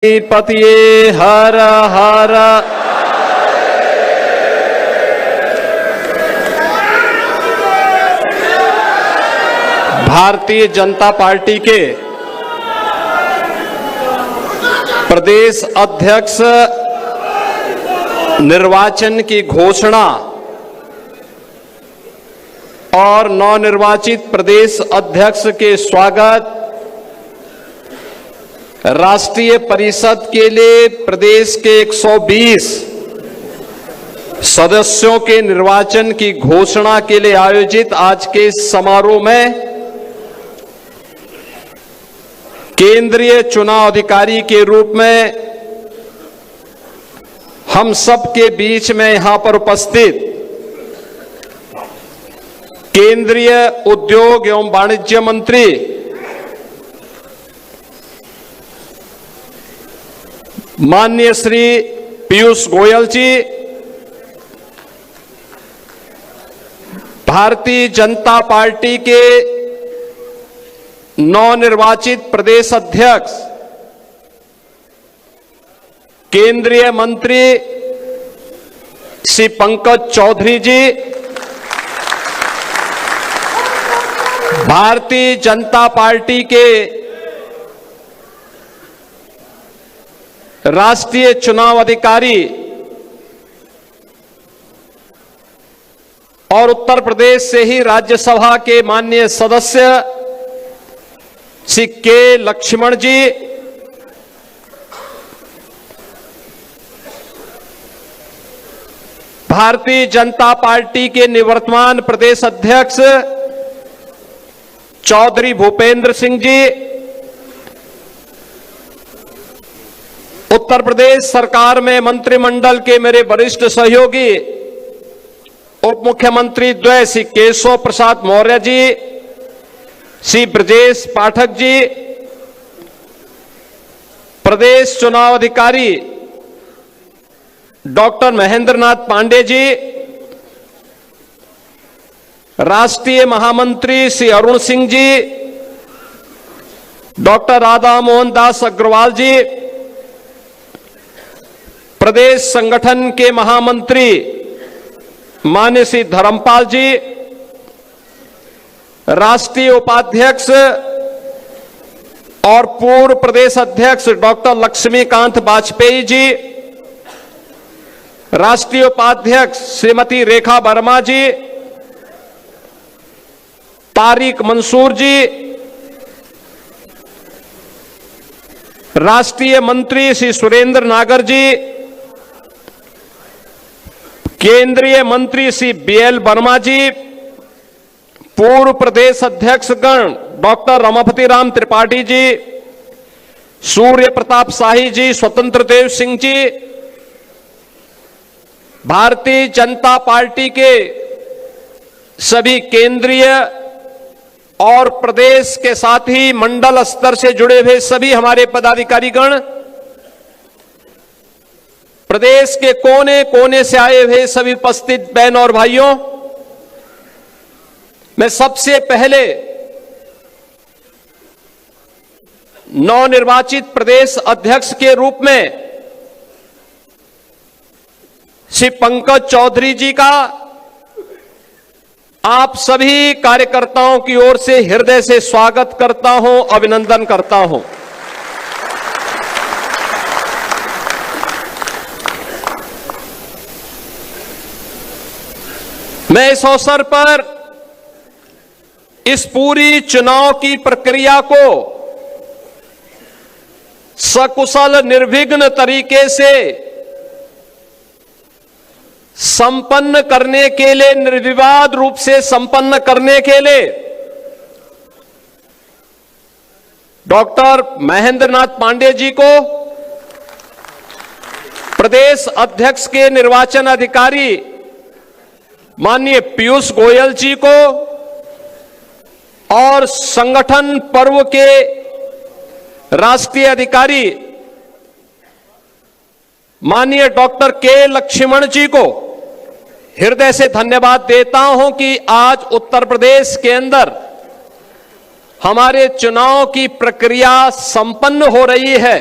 पतिये हर हर। Bharatiya Janata party के प्रदेश अध्यक्ष निर्वाचन की घोषणा और नवनिर्वाचित प्रदेश अध्यक्ष के स्वागत राष्ट्रीय परिषद के लिए प्रदेश के 120 सदस्यों के निर्वाचन की घोषणा के लिए आयोजित आज के समारोह में केंद्रीय चुनाव अधिकारी के रूप में हम सब के बीच में यहां पर उपस्थित केंद्रीय उद्योग एवं वाणिज्य मंत्री माननीय श्री पीयूष गोयल जी, भारतीय जनता पार्टी के नवनिर्वाचित प्रदेश अध्यक्ष केंद्रीय मंत्री श्री पंकज चौधरी जी, भारतीय जनता पार्टी के राष्ट्रीय चुनाव अधिकारी और उत्तर प्रदेश से ही राज्यसभा के माननीय सदस्य श्री के लक्ष्मण जी, भारतीय जनता पार्टी के निवर्तमान प्रदेश अध्यक्ष चौधरी भूपेंद्र सिंह जी, उत्तर प्रदेश सरकार में मंत्रिमंडल के मेरे वरिष्ठ सहयोगी उप मुख्यमंत्री द्वय श्री केशव प्रसाद मौर्य जी, श्री ब्रजेश पाठक जी, प्रदेश चुनाव अधिकारी डॉक्टर महेंद्र नाथ पांडे जी, राष्ट्रीय महामंत्री श्री अरुण सिंह जी, डॉक्टर राधा मोहन दास अग्रवाल जी, प्रदेश संगठन के महामंत्री माननीय श्री धर्मपाल जी, राष्ट्रीय उपाध्यक्ष और पूर्व प्रदेश अध्यक्ष डॉक्टर लक्ष्मीकांत वाजपेयी जी, राष्ट्रीय उपाध्यक्ष श्रीमती रेखा वर्मा जी, तारिक मंसूर जी, राष्ट्रीय मंत्री श्री सुरेंद्र नागर जी, केंद्रीय मंत्री श्री बीएल वर्मा जी, पूर्व प्रदेश अध्यक्ष गण डॉक्टर रमापति राम त्रिपाठी जी, सूर्य प्रताप शाही जी, स्वतंत्र देव सिंह जी, भारतीय जनता पार्टी के सभी केंद्रीय और प्रदेश के साथ ही मंडल स्तर से जुड़े हुए सभी हमारे पदाधिकारीगण, प्रदेश के कोने कोने से आए हुए सभी उपस्थित बहन और भाइयों, मैं सबसे पहले नवनिर्वाचित प्रदेश अध्यक्ष के रूप में श्री पंकज चौधरी जी का आप सभी कार्यकर्ताओं की ओर से हृदय से स्वागत करता हूं, अभिनंदन करता हूं। मैं इस अवसर पर इस पूरी चुनाव की प्रक्रिया को सकुशल निर्विघ्न तरीके से संपन्न करने के लिए, निर्विवाद रूप से संपन्न करने के लिए डॉक्टर महेंद्र नाथ पांडे जी को, प्रदेश अध्यक्ष के निर्वाचन अधिकारी माननीय पीयूष गोयल जी को और संगठन पर्व के राष्ट्रीय अधिकारी माननीय डॉक्टर के लक्ष्मण जी को हृदय से धन्यवाद देता हूं कि आज उत्तर प्रदेश के अंदर हमारे चुनाव की प्रक्रिया संपन्न हो रही है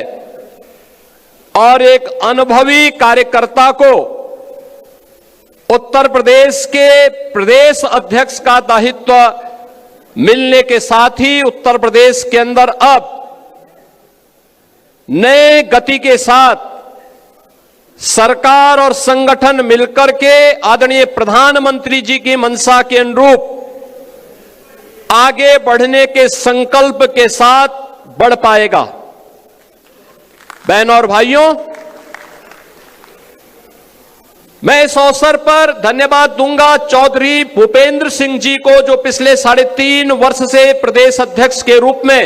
और एक अनुभवी कार्यकर्ता को उत्तर प्रदेश के प्रदेश अध्यक्ष का दायित्व मिलने के साथ ही उत्तर प्रदेश के अंदर अब नए गति के साथ सरकार और संगठन मिलकर के आदरणीय प्रधानमंत्री जी की मंशा के अनुरूप आगे बढ़ने के संकल्प के साथ बढ़ पाएगा। बहनों और भाइयों, मैं इस अवसर पर धन्यवाद दूंगा चौधरी भूपेंद्र सिंह जी को, जो पिछले 3.5 वर्ष से प्रदेश अध्यक्ष के रूप में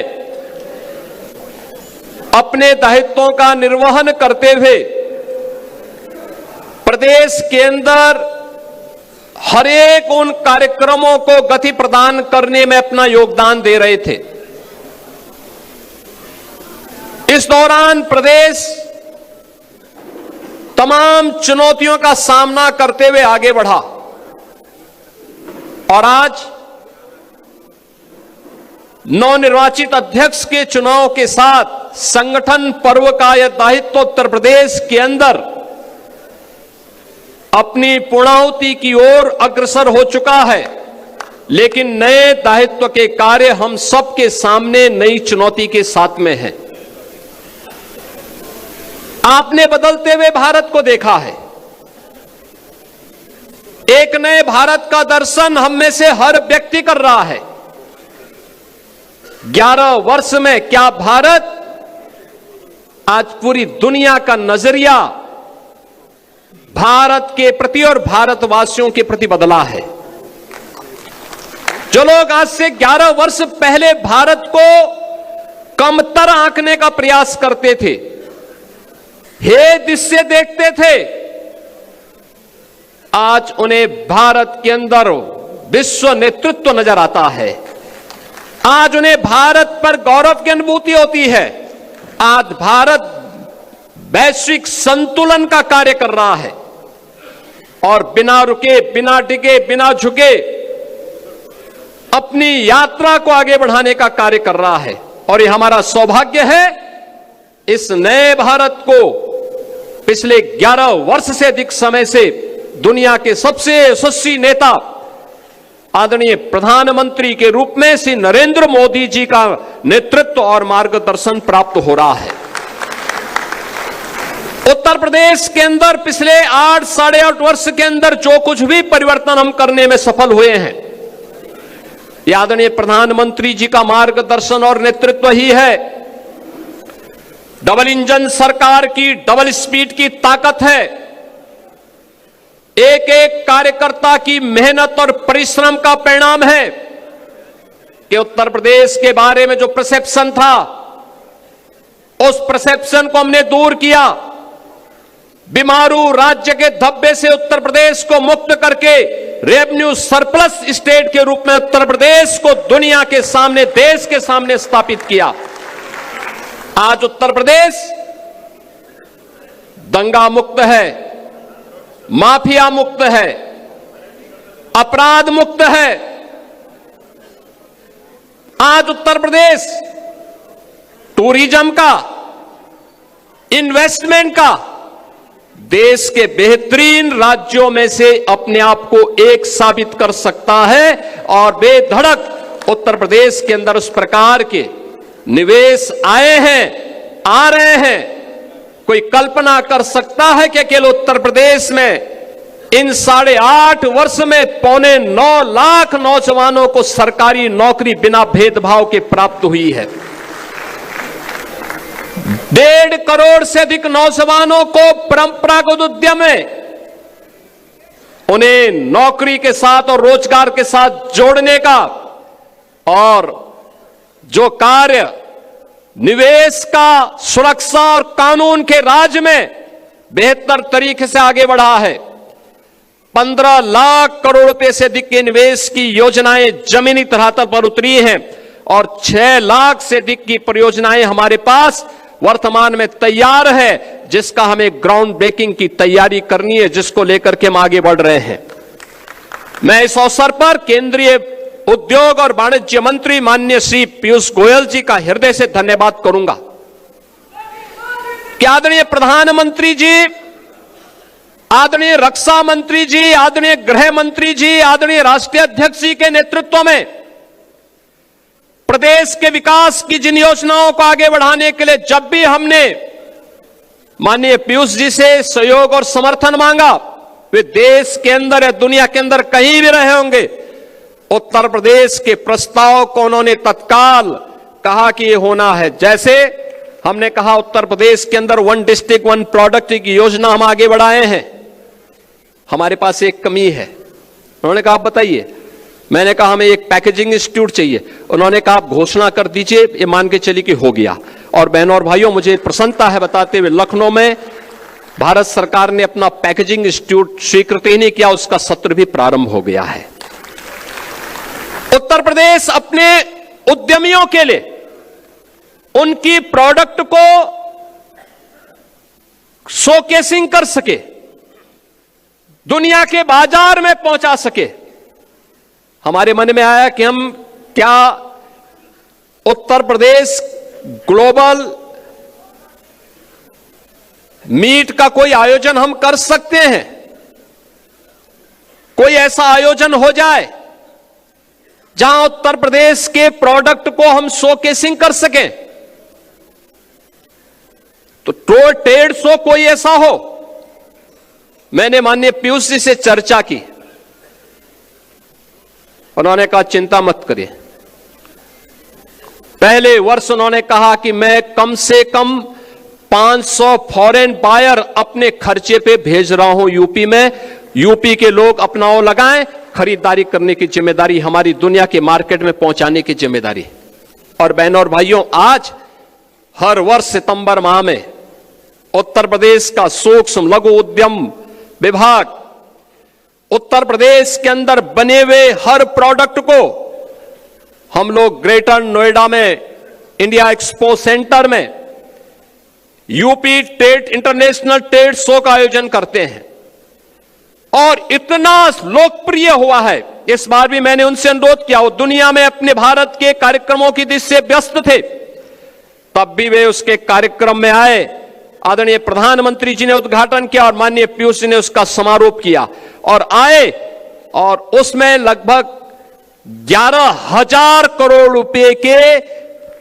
अपने दायित्वों का निर्वहन करते हुए प्रदेश के अंदर हर एक उन कार्यक्रमों को गति प्रदान करने में अपना योगदान दे रहे थे। इस दौरान प्रदेश तमाम चुनौतियों का सामना करते हुए आगे बढ़ा और आज नवनिर्वाचित अध्यक्ष के चुनाव के साथ संगठन पर्व का यह दायित्व उत्तर प्रदेश के अंदर अपनी पूर्णाहुति की ओर अग्रसर हो चुका है। लेकिन नए दायित्व के कार्य हम सबके सामने नई चुनौती के साथ में है। आपने बदलते हुए भारत को देखा है। एक नए भारत का दर्शन हम में से हर व्यक्ति कर रहा है। 11 वर्ष में क्या भारत आज पूरी दुनिया का नजरिया भारत के प्रति और भारतवासियों के प्रति बदला है। जो लोग आज से 11 वर्ष पहले भारत को कमतर आंकने का प्रयास करते थे, हे दृश्य देखते थे, आज उन्हें भारत के अंदर विश्व नेतृत्व नजर आता है। आज उन्हें भारत पर गौरव की अनुभूति होती है। आज भारत वैश्विक संतुलन का कार्य कर रहा है और बिना रुके, बिना डिगे, बिना झुके अपनी यात्रा को आगे बढ़ाने का कार्य कर रहा है। और ये हमारा सौभाग्य है, इस नए भारत को पिछले 11 वर्ष से अधिक समय से दुनिया के सबसे यशस्वी नेता आदरणीय प्रधानमंत्री के रूप में श्री नरेंद्र मोदी जी का नेतृत्व और मार्गदर्शन प्राप्त हो रहा है। उत्तर प्रदेश के अंदर पिछले 8-8.5 वर्ष के अंदर जो कुछ भी परिवर्तन हम करने में सफल हुए हैं, यह आदरणीय प्रधानमंत्री जी का मार्गदर्शन और नेतृत्व ही है। डबल इंजन सरकार की डबल स्पीड की ताकत है। एक एक कार्यकर्ता की मेहनत और परिश्रम का परिणाम है कि उत्तर प्रदेश के बारे में जो परसेप्शन था, उस परसेप्शन को हमने दूर किया। बीमारू राज्य के धब्बे से उत्तर प्रदेश को मुक्त करके रेवेन्यू सरप्लस स्टेट के रूप में उत्तर प्रदेश को दुनिया के सामने, देश के सामने स्थापित किया। आज उत्तर प्रदेश दंगा मुक्त है, माफिया मुक्त है, अपराध मुक्त है। आज उत्तर प्रदेश टूरिज्म का, इन्वेस्टमेंट का देश के बेहतरीन राज्यों में से अपने आप को एक साबित कर सकता है और बेधड़क उत्तर प्रदेश के अंदर उस प्रकार के निवेश आए हैं, आ रहे हैं। कोई कल्पना कर सकता है कि केवल उत्तर प्रदेश में इन 8.5 वर्ष में 9.25 लाख नौजवानों को सरकारी नौकरी बिना भेदभाव के प्राप्त हुई है। 1.5 करोड़ से अधिक नौजवानों को परंपरागत उद्यम में उन्हें नौकरी के साथ और रोजगार के साथ जोड़ने का और जो कार्य निवेश का, सुरक्षा और कानून के राज में बेहतर तरीके से आगे बढ़ा है। 15 लाख करोड़ रुपए से अधिक के निवेश की योजनाएं जमीनी धरातल पर उतरी हैं और 6 लाख से अधिक की परियोजनाएं हमारे पास वर्तमान में तैयार है, जिसका हमें ग्राउंड ब्रेकिंग की तैयारी करनी है, जिसको लेकर के हम आगे बढ़ रहे हैं। मैं इस अवसर पर केंद्रीय उद्योग और वाणिज्य मंत्री माननीय श्री पीयूष गोयल जी का हृदय से धन्यवाद करूंगा। कि आदरणीय प्रधानमंत्री जी, आदरणीय रक्षा मंत्री जी, आदरणीय गृह मंत्री जी, आदरणीय राष्ट्रीय अध्यक्ष जी के नेतृत्व में प्रदेश के विकास की जिन योजनाओं को आगे बढ़ाने के लिए जब भी हमने माननीय पीयूष जी से सहयोग और समर्थन मांगा, वे देश के अंदर या दुनिया के अंदर कहीं भी रहे होंगे, उत्तर प्रदेश के प्रस्ताव को उन्होंने तत्काल कहा कि ये होना है। जैसे हमने कहा उत्तर प्रदेश के अंदर 1 डिस्ट्रिक्ट 1 प्रोडक्ट की योजना हम आगे बढ़ाए हैं। हमारे पास एक कमी है। उन्होंने कहा आप बताइए। मैंने कहा हमें एक पैकेजिंग इंस्टीट्यूट चाहिए। उन्होंने कहा आप घोषणा कर दीजिए, ये मान के चली कि हो गया। और बहनों और भाइयों, मुझे प्रसन्नता है बताते हुए लखनऊ में भारत सरकार ने अपना पैकेजिंग इंस्टीट्यूट स्वीकृत ही नहीं किया, उसका सत्र भी प्रारंभ हो गया है। उत्तर प्रदेश अपने उद्यमियों के लिए उनकी प्रोडक्ट को शोकेसिंग कर सके, दुनिया के बाजार में पहुंचा सके, हमारे मन में आया कि हम क्या उत्तर प्रदेश ग्लोबल मीट का कोई आयोजन हम कर सकते हैं। कोई ऐसा आयोजन हो जाए जहां उत्तर प्रदेश के प्रोडक्ट को हम शोकेसिंग कर सकें। तो ट्रेड शो कोई ऐसा हो। मैंने माननीय पीयूष जी से चर्चा की, उन्होंने कहा चिंता मत करिए। पहले वर्ष उन्होंने कहा कि मैं कम से कम 500 फॉरेन बायर अपने खर्चे पे भेज रहा हूं यूपी में। यूपी के लोग अपना वो लगाएं, खरीदारी करने की जिम्मेदारी हमारी, दुनिया के मार्केट में पहुंचाने की जिम्मेदारी। और बहनों और भाइयों, आज हर वर्ष सितंबर माह में उत्तर प्रदेश का सूक्ष्म लघु उद्यम विभाग उत्तर प्रदेश के अंदर बने हुए हर प्रोडक्ट को हम लोग ग्रेटर नोएडा में इंडिया एक्सपो सेंटर में UP trade international trade show का आयोजन करते हैं। और इतना लोकप्रिय हुआ है, इस बार भी मैंने उनसे अनुरोध किया, वो दुनिया में अपने भारत के कार्यक्रमों की दिशा से व्यस्त थे, तब भी वे उसके कार्यक्रम में आए। आदरणीय प्रधानमंत्री जी ने उद्घाटन किया और माननीय पीयूष जी ने उसका समारोप किया और आए, और उसमें लगभग 11,000 करोड़ रुपए के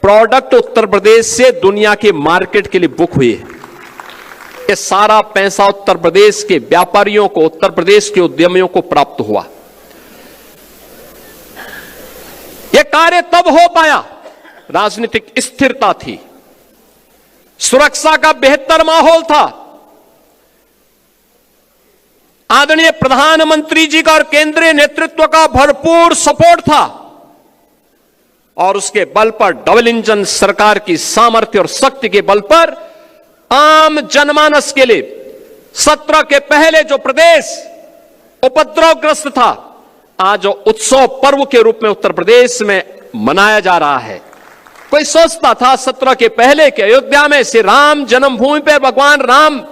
प्रोडक्ट उत्तर प्रदेश से दुनिया के मार्केट के लिए बुक हुए। ये सारा पैसा उत्तर प्रदेश के व्यापारियों को, उत्तर प्रदेश के उद्यमियों को प्राप्त हुआ। यह कार्य तब हो पाया, राजनीतिक स्थिरता थी, सुरक्षा का बेहतर माहौल था, आदरणीय प्रधानमंत्री जी का और केंद्रीय नेतृत्व का भरपूर सपोर्ट था, और उसके बल पर डबल इंजन सरकार की सामर्थ्य और शक्ति के बल पर आम जनमानस के लिए 17 के पहले जो प्रदेश उपद्रवग्रस्त था, आज उत्सव पर्व के रूप में उत्तर प्रदेश में मनाया जा रहा है। कोई सोचता था 17 के पहले के अयोध्या में श्री राम जन्मभूमि पर भगवान राम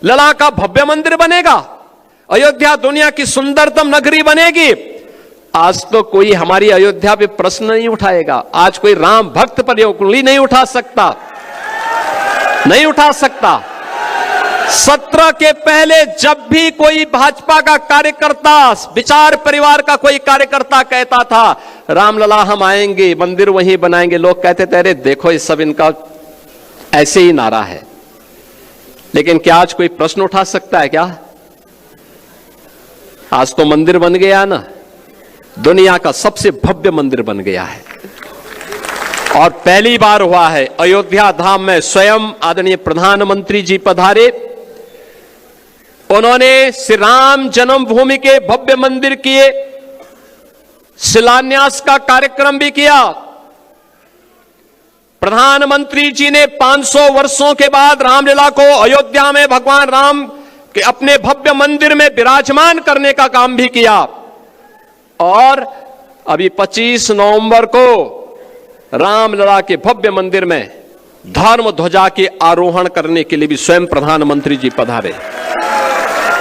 लला का भव्य मंदिर बनेगा, अयोध्या दुनिया की सुंदरतम नगरी बनेगी। आज तो कोई हमारी अयोध्या पे प्रश्न नहीं उठाएगा। आज कोई राम भक्त पर उंगली नहीं उठा सकता, नहीं उठा सकता। 17 के पहले जब भी कोई भाजपा का कार्यकर्ता, विचार परिवार का कोई कार्यकर्ता कहता था रामलला हम आएंगे, मंदिर वहीं बनाएंगे, लोग कहते थे अरे देखो ये सब इनका ऐसे ही नारा है। लेकिन क्या आज कोई प्रश्न उठा सकता है क्या? आज तो मंदिर बन गया ना, दुनिया का सबसे भव्य मंदिर बन गया है। और पहली बार हुआ है अयोध्या धाम में स्वयं आदरणीय प्रधानमंत्री जी पधारे, उन्होंने श्री राम जन्मभूमि के भव्य मंदिर किए शिलान्यास का कार्यक्रम भी किया। प्रधानमंत्री जी ने 500 वर्षों के बाद रामलीला को अयोध्या में भगवान राम के अपने भव्य मंदिर में विराजमान करने का काम भी किया। और अभी 25 नवंबर को रामलला के भव्य मंदिर में धर्म ध्वजा के आरोहण करने के लिए भी स्वयं प्रधानमंत्री जी पधारे।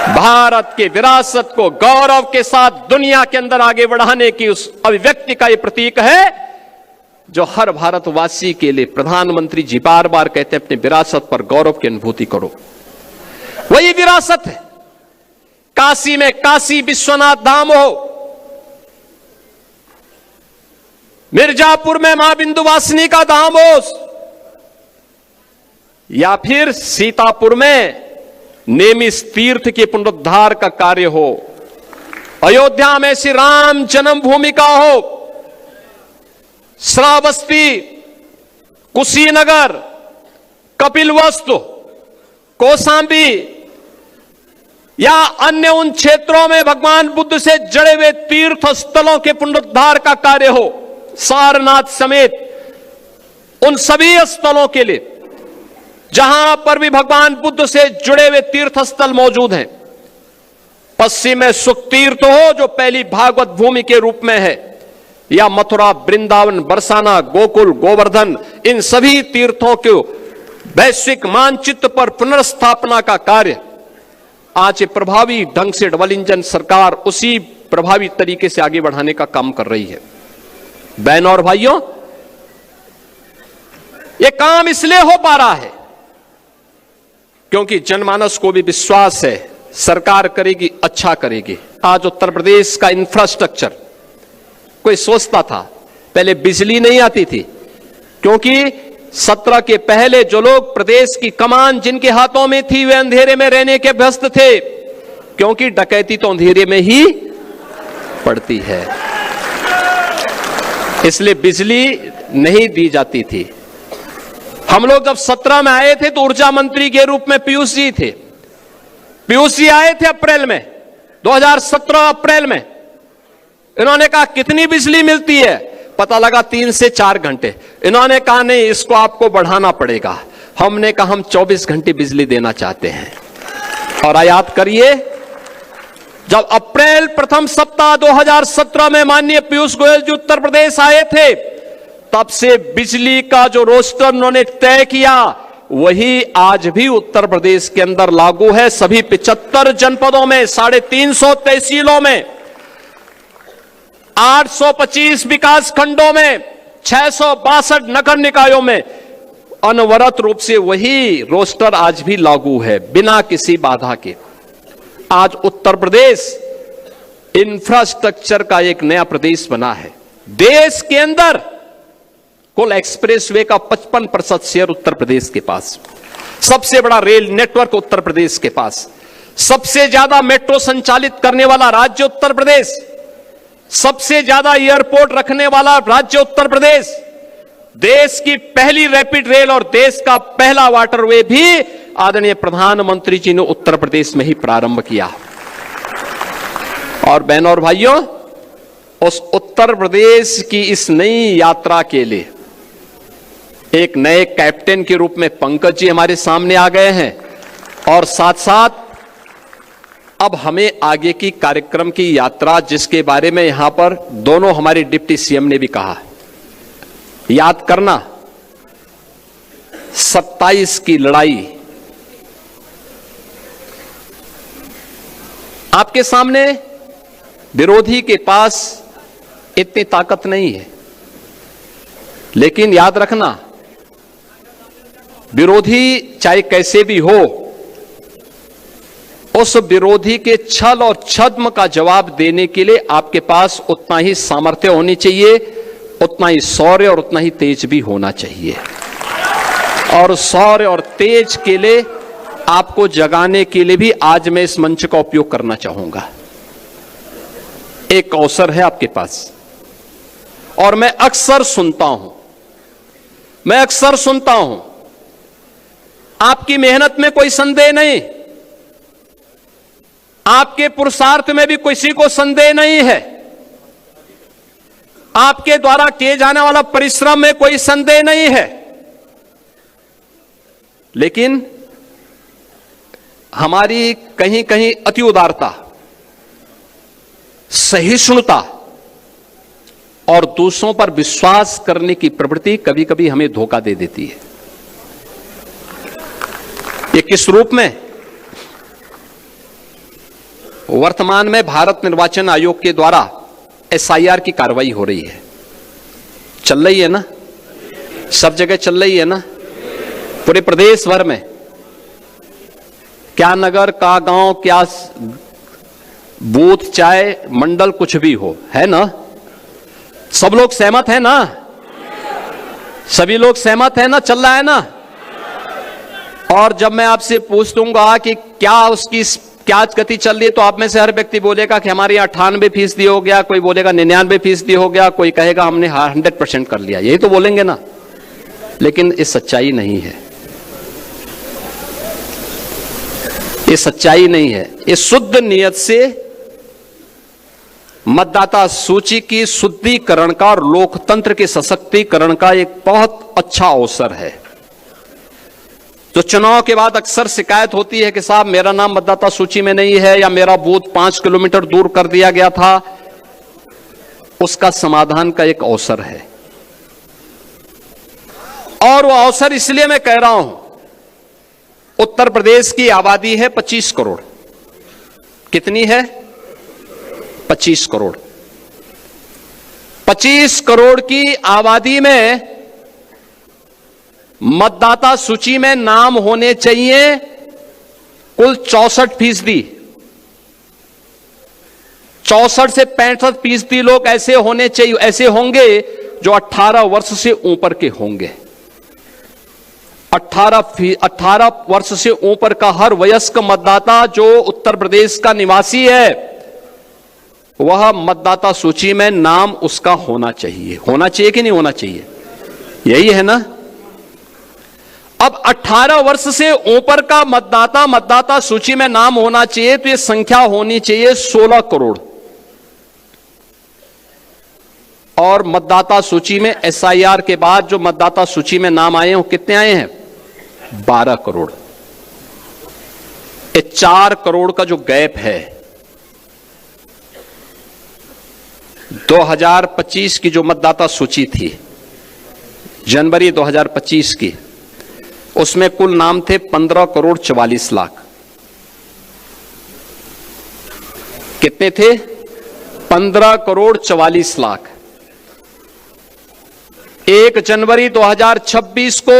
भारत के विरासत को गौरव के साथ दुनिया के अंदर आगे बढ़ाने की उस अभिव्यक्ति का यह प्रतीक है। जो हर भारतवासी के लिए प्रधानमंत्री जी बार बार कहते हैं, अपनी विरासत पर गौरव की अनुभूति करो। वही विरासत है। काशी में काशी विश्वनाथ धाम हो, मिर्जापुर में मां विंध्यवासिनी का धाम हो, या फिर सीतापुर में नेमिष तीर्थ के पुनरुद्धार का कार्य हो, अयोध्या में श्री राम जन्मभूमि का हो, श्रावस्ती, कुशीनगर, कपिलवस्तु, कौशांबी या अन्य उन क्षेत्रों में भगवान बुद्ध से जड़े हुए तीर्थ स्थलों के पुनरुद्धार का कार्य हो, सारनाथ समेत उन सभी स्थलों के लिए जहां पर भी भगवान बुद्ध से जुड़े हुए तीर्थ स्थल मौजूद हैं। पश्चिम में सुख तीर्थ हो जो पहली भागवत भूमि के रूप में है, या मथुरा, वृंदावन, बरसाना, गोकुल, गोवर्धन, इन सभी तीर्थों के वैश्विक मानचित्र पर पुनर्स्थापना का कार्य आज प्रभावी ढंग से डबल इंजन सरकार उसी प्रभावी तरीके से आगे बढ़ाने का काम कर रही है। बहनों और भाइयों, यह काम इसलिए हो पा रहा है क्योंकि जनमानस को भी विश्वास है सरकार करेगी, अच्छा करेगी। आज उत्तर प्रदेश का इंफ्रास्ट्रक्चर, कोई सोचता था पहले बिजली नहीं आती थी क्योंकि 17 के पहले जो लोग प्रदेश की कमान जिनके हाथों में थी वे अंधेरे में रहने के व्यस्त थे, क्योंकि डकैती तो अंधेरे में ही पड़ती है, इसलिए बिजली नहीं दी जाती थी। हम लोग जब 17 में आए थे तो ऊर्जा मंत्री के रूप में पीयूष जी थे। पीयूष जी आए थे अप्रैल में, 2017 अप्रैल में। इन्होंने कहा कितनी बिजली मिलती है, पता लगा 3 से 4 घंटे। इन्होंने कहा नहीं, इसको आपको बढ़ाना पड़ेगा। हमने कहा हम 24 घंटे बिजली देना चाहते हैं। और याद करिए, जब अप्रैल प्रथम सप्ताह 2017 में माननीय पीयूष गोयल जी उत्तर प्रदेश आए थे, तब से बिजली का जो रोस्टर उन्होंने तय किया वही आज भी उत्तर प्रदेश के अंदर लागू है। सभी 75 जनपदों में, 350 तहसीलों में, 825 विकास खंडों में, 662 नगर निकायों में अनवरत रूप से वही रोस्टर आज भी लागू है, बिना किसी बाधा के। आज उत्तर प्रदेश इंफ्रास्ट्रक्चर का एक नया प्रदेश बना है। देश के अंदर कुल एक्सप्रेसवे का 55% शेयर उत्तर प्रदेश के पास, सबसे बड़ा रेल नेटवर्क उत्तर प्रदेश के पास, सबसे ज्यादा मेट्रो संचालित करने वाला राज्य उत्तर प्रदेश, सबसे ज्यादा एयरपोर्ट रखने वाला राज्य उत्तर प्रदेश, देश की पहली रैपिड रेल और देश का पहला वाटरवे भी आदरणीय प्रधानमंत्री जी ने उत्तर प्रदेश में ही प्रारंभ किया। और बहनों और भाइयों, उस उत्तर प्रदेश की इस नई यात्रा के लिए एक नए कैप्टन के रूप में पंकज जी हमारे सामने आ गए हैं, और साथ साथ अब हमें आगे की कार्यक्रम की यात्रा, जिसके बारे में यहां पर दोनों हमारे डिप्टी सीएम ने भी कहा, याद करना 27 की लड़ाई आपके सामने, विरोधी के पास इतनी ताकत नहीं है, लेकिन याद रखना विरोधी चाहे कैसे भी हो, उस विरोधी के छल और छद्म का जवाब देने के लिए आपके पास उतना ही सामर्थ्य होनी चाहिए, उतना ही शौर्य और उतना ही तेज भी होना चाहिए। और शौर्य और तेज के लिए आपको जगाने के लिए भी आज मैं इस मंच का उपयोग करना चाहूंगा। एक अवसर है आपके पास, और मैं अक्सर सुनता हूं, आपकी मेहनत में कोई संदेह नहीं, आपके पुरुषार्थ में भी किसी को संदेह नहीं है, आपके द्वारा किए जाने वाला परिश्रम में कोई संदेह नहीं है, लेकिन हमारी कहीं कहीं अति उदारता, सहिष्णुता और दूसरों पर विश्वास करने की प्रवृत्ति कभी कभी हमें धोखा दे देती है। ये किस रूप में? वर्तमान में भारत निर्वाचन आयोग के द्वारा SIR की कार्रवाई हो रही है, चल रही है ना। सब जगह चल रही है ना, पूरे प्रदेश भर में, क्या नगर, क्या गांव, क्या बूथ, चाहे मंडल कुछ भी हो, है ना? सब लोग सहमत है ना? सभी लोग सहमत है ना? चल रहा है ना? और जब मैं आपसे पूछ दूंगा कि क्या उसकी क्या गति चल रही है, तो आप में से हर व्यक्ति बोलेगा कि हमारे यहाँ 98% हो गया, कोई बोलेगा 99% हो गया, कोई कहेगा हमने 100% कर लिया। यही तो बोलेंगे ना, लेकिन ये सच्चाई नहीं है, ये सच्चाई नहीं है। ये शुद्ध नियत से मतदाता सूची की शुद्धिकरण का और लोकतंत्र के सशक्तिकरण का एक बहुत अच्छा अवसर है। तो चुनाव के बाद अक्सर शिकायत होती है कि साहब मेरा नाम मतदाता सूची में नहीं है, या मेरा बूथ 5 किलोमीटर दूर कर दिया गया था। उसका समाधान का एक अवसर है, और वो अवसर इसलिए मैं कह रहा हूं, उत्तर प्रदेश की आबादी है 25 करोड़। कितनी है? 25 करोड़। 25 करोड़ की आबादी में मतदाता सूची में नाम होने चाहिए कुल 64%। 64 से 65% लोग ऐसे होने चाहिए, ऐसे होंगे जो 18 वर्ष से ऊपर के होंगे। 18 वर्ष से ऊपर का हर वयस्क मतदाता जो उत्तर प्रदेश का निवासी है, वह मतदाता सूची में नाम उसका होना चाहिए। होना चाहिए कि नहीं होना चाहिए? यही है ना? अब 18 वर्ष से ऊपर का मतदाता सूची में नाम होना चाहिए, तो यह संख्या होनी चाहिए 16 करोड़। और मतदाता सूची में एसआईआर के बाद जो मतदाता सूची में नाम आए हैं, वो कितने आए हैं? 12 करोड़। ये 4 करोड़ का जो गैप है, 2025 की जो मतदाता सूची थी, जनवरी 2025 की, उसमें कुल नाम थे 15 करोड़ 44 लाख। कितने थे? 15 करोड़ 44 लाख। 1 जनवरी 2026 को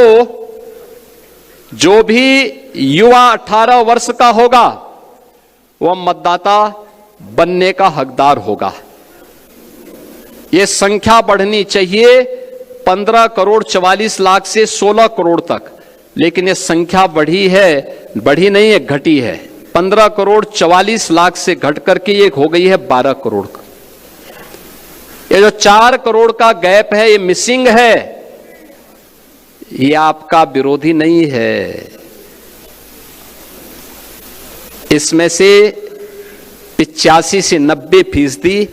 जो भी युवा 18 वर्ष का होगा, वह मतदाता बनने का हकदार होगा। यह संख्या बढ़नी चाहिए 15 करोड़ 44 लाख से 16 करोड़ तक, लेकिन यह संख्या बढ़ी नहीं है, घटी है। 15 करोड़ 44 लाख से घट करके ये हो गई है 12 करोड़ का। ये जो 4 करोड़ का गैप है, ये मिसिंग है। ये आपका विरोधी नहीं है, इसमें से 85 से 90%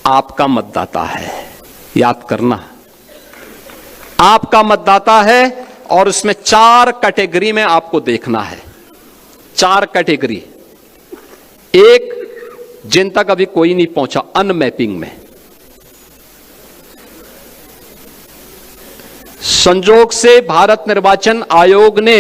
आपका मतदाता है। याद करना, आपका मतदाता है, और उसमें 4 कैटेगरी में आपको देखना है। 4 कैटेगरी। एक, जिन तक अभी कोई नहीं पहुंचा, अनमैपिंग में। संजोग से भारत निर्वाचन आयोग ने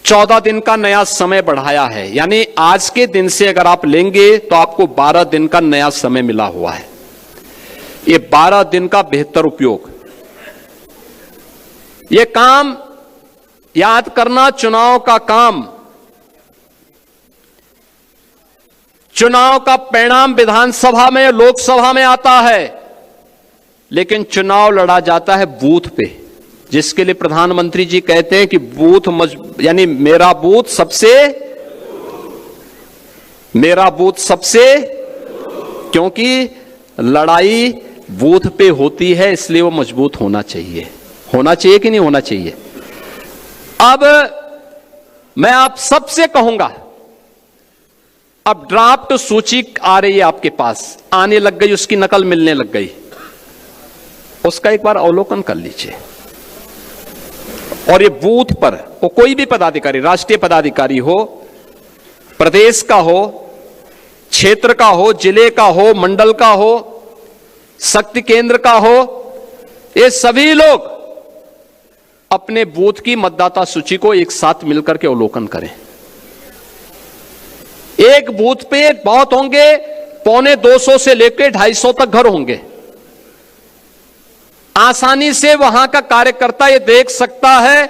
14 दिन का नया समय बढ़ाया है, यानी आज के दिन से अगर आप लेंगे तो आपको 12 दिन का नया समय मिला हुआ है। ये 12 दिन का बेहतर उपयोग। ये काम याद करना, चुनाव का काम, चुनाव का परिणाम विधानसभा में, लोकसभा में आता है, लेकिन चुनाव लड़ा जाता है बूथ पे, जिसके लिए प्रधानमंत्री जी कहते हैं कि बूथ यानी मेरा बूथ सबसे, क्योंकि लड़ाई बूथ पे होती है, इसलिए वो मजबूत होना चाहिए। होना चाहिए कि नहीं होना चाहिए? अब मैं आप सबसे कहूंगा, अब ड्राफ्ट सूची आ रही है आपके पास, आने लग गई, उसकी नकल मिलने लग गई, उसका एक बार अवलोकन कर लीजिए। और ये बूथ पर वो कोई भी पदाधिकारी, राष्ट्रीय पदाधिकारी हो, प्रदेश का हो, क्षेत्र का हो, जिले का हो, मंडल का हो, शक्ति केंद्र का हो, ये सभी लोग अपने बूथ की मतदाता सूची को एक साथ मिलकर के अवलोकन करें। एक बूथ पे बहुत होंगे, 250 से लेकर 250 तक घर होंगे। आसानी से वहां का कार्यकर्ता ये देख सकता है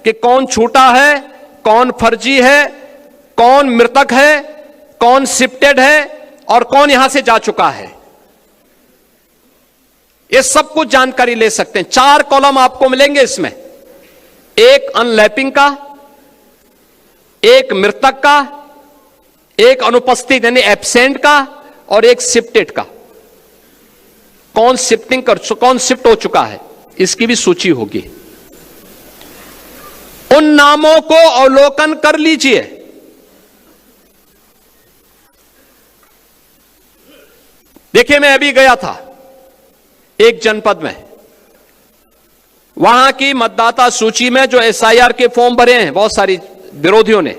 कि कौन छूटा है, कौन फर्जी है, कौन मृतक है, कौन शिफ्टेड है और कौन यहां से जा चुका है। ये सब कुछ जानकारी ले सकते हैं। 4 कॉलम आपको मिलेंगे इसमें, एक अनलैपिंग का, एक मृतक का, एक अनुपस्थित यानी एब्सेंट का और एक शिफ्टेड का। कौन कौन शिफ्ट हो चुका है इसकी भी सूची होगी। उन नामों को अवलोकन कर लीजिए। देखिए, मैं अभी गया था एक जनपद में, वहां की मतदाता सूची में जो एसआईआर के फॉर्म भरे हैं बहुत सारी विरोधियों ने,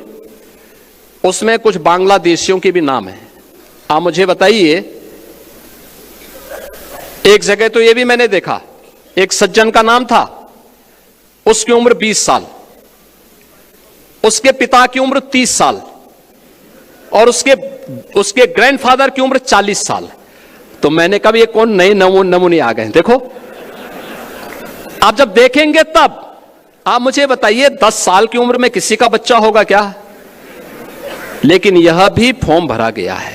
उसमें कुछ बांग्लादेशियों के भी नाम है। आप मुझे बताइए, एक जगह तो यह भी मैंने देखा, एक सज्जन का नाम था, उसकी उम्र 20 साल, उसके पिता की उम्र 30 साल और उसके ग्रैंडफादर की उम्र 40 साल। तो मैंने कहा ये कौन नए नमूने आ गए। देखो, आप जब देखेंगे तब आप मुझे बताइए 10 साल की उम्र में किसी का बच्चा होगा क्या? लेकिन यह भी फॉर्म भरा गया है।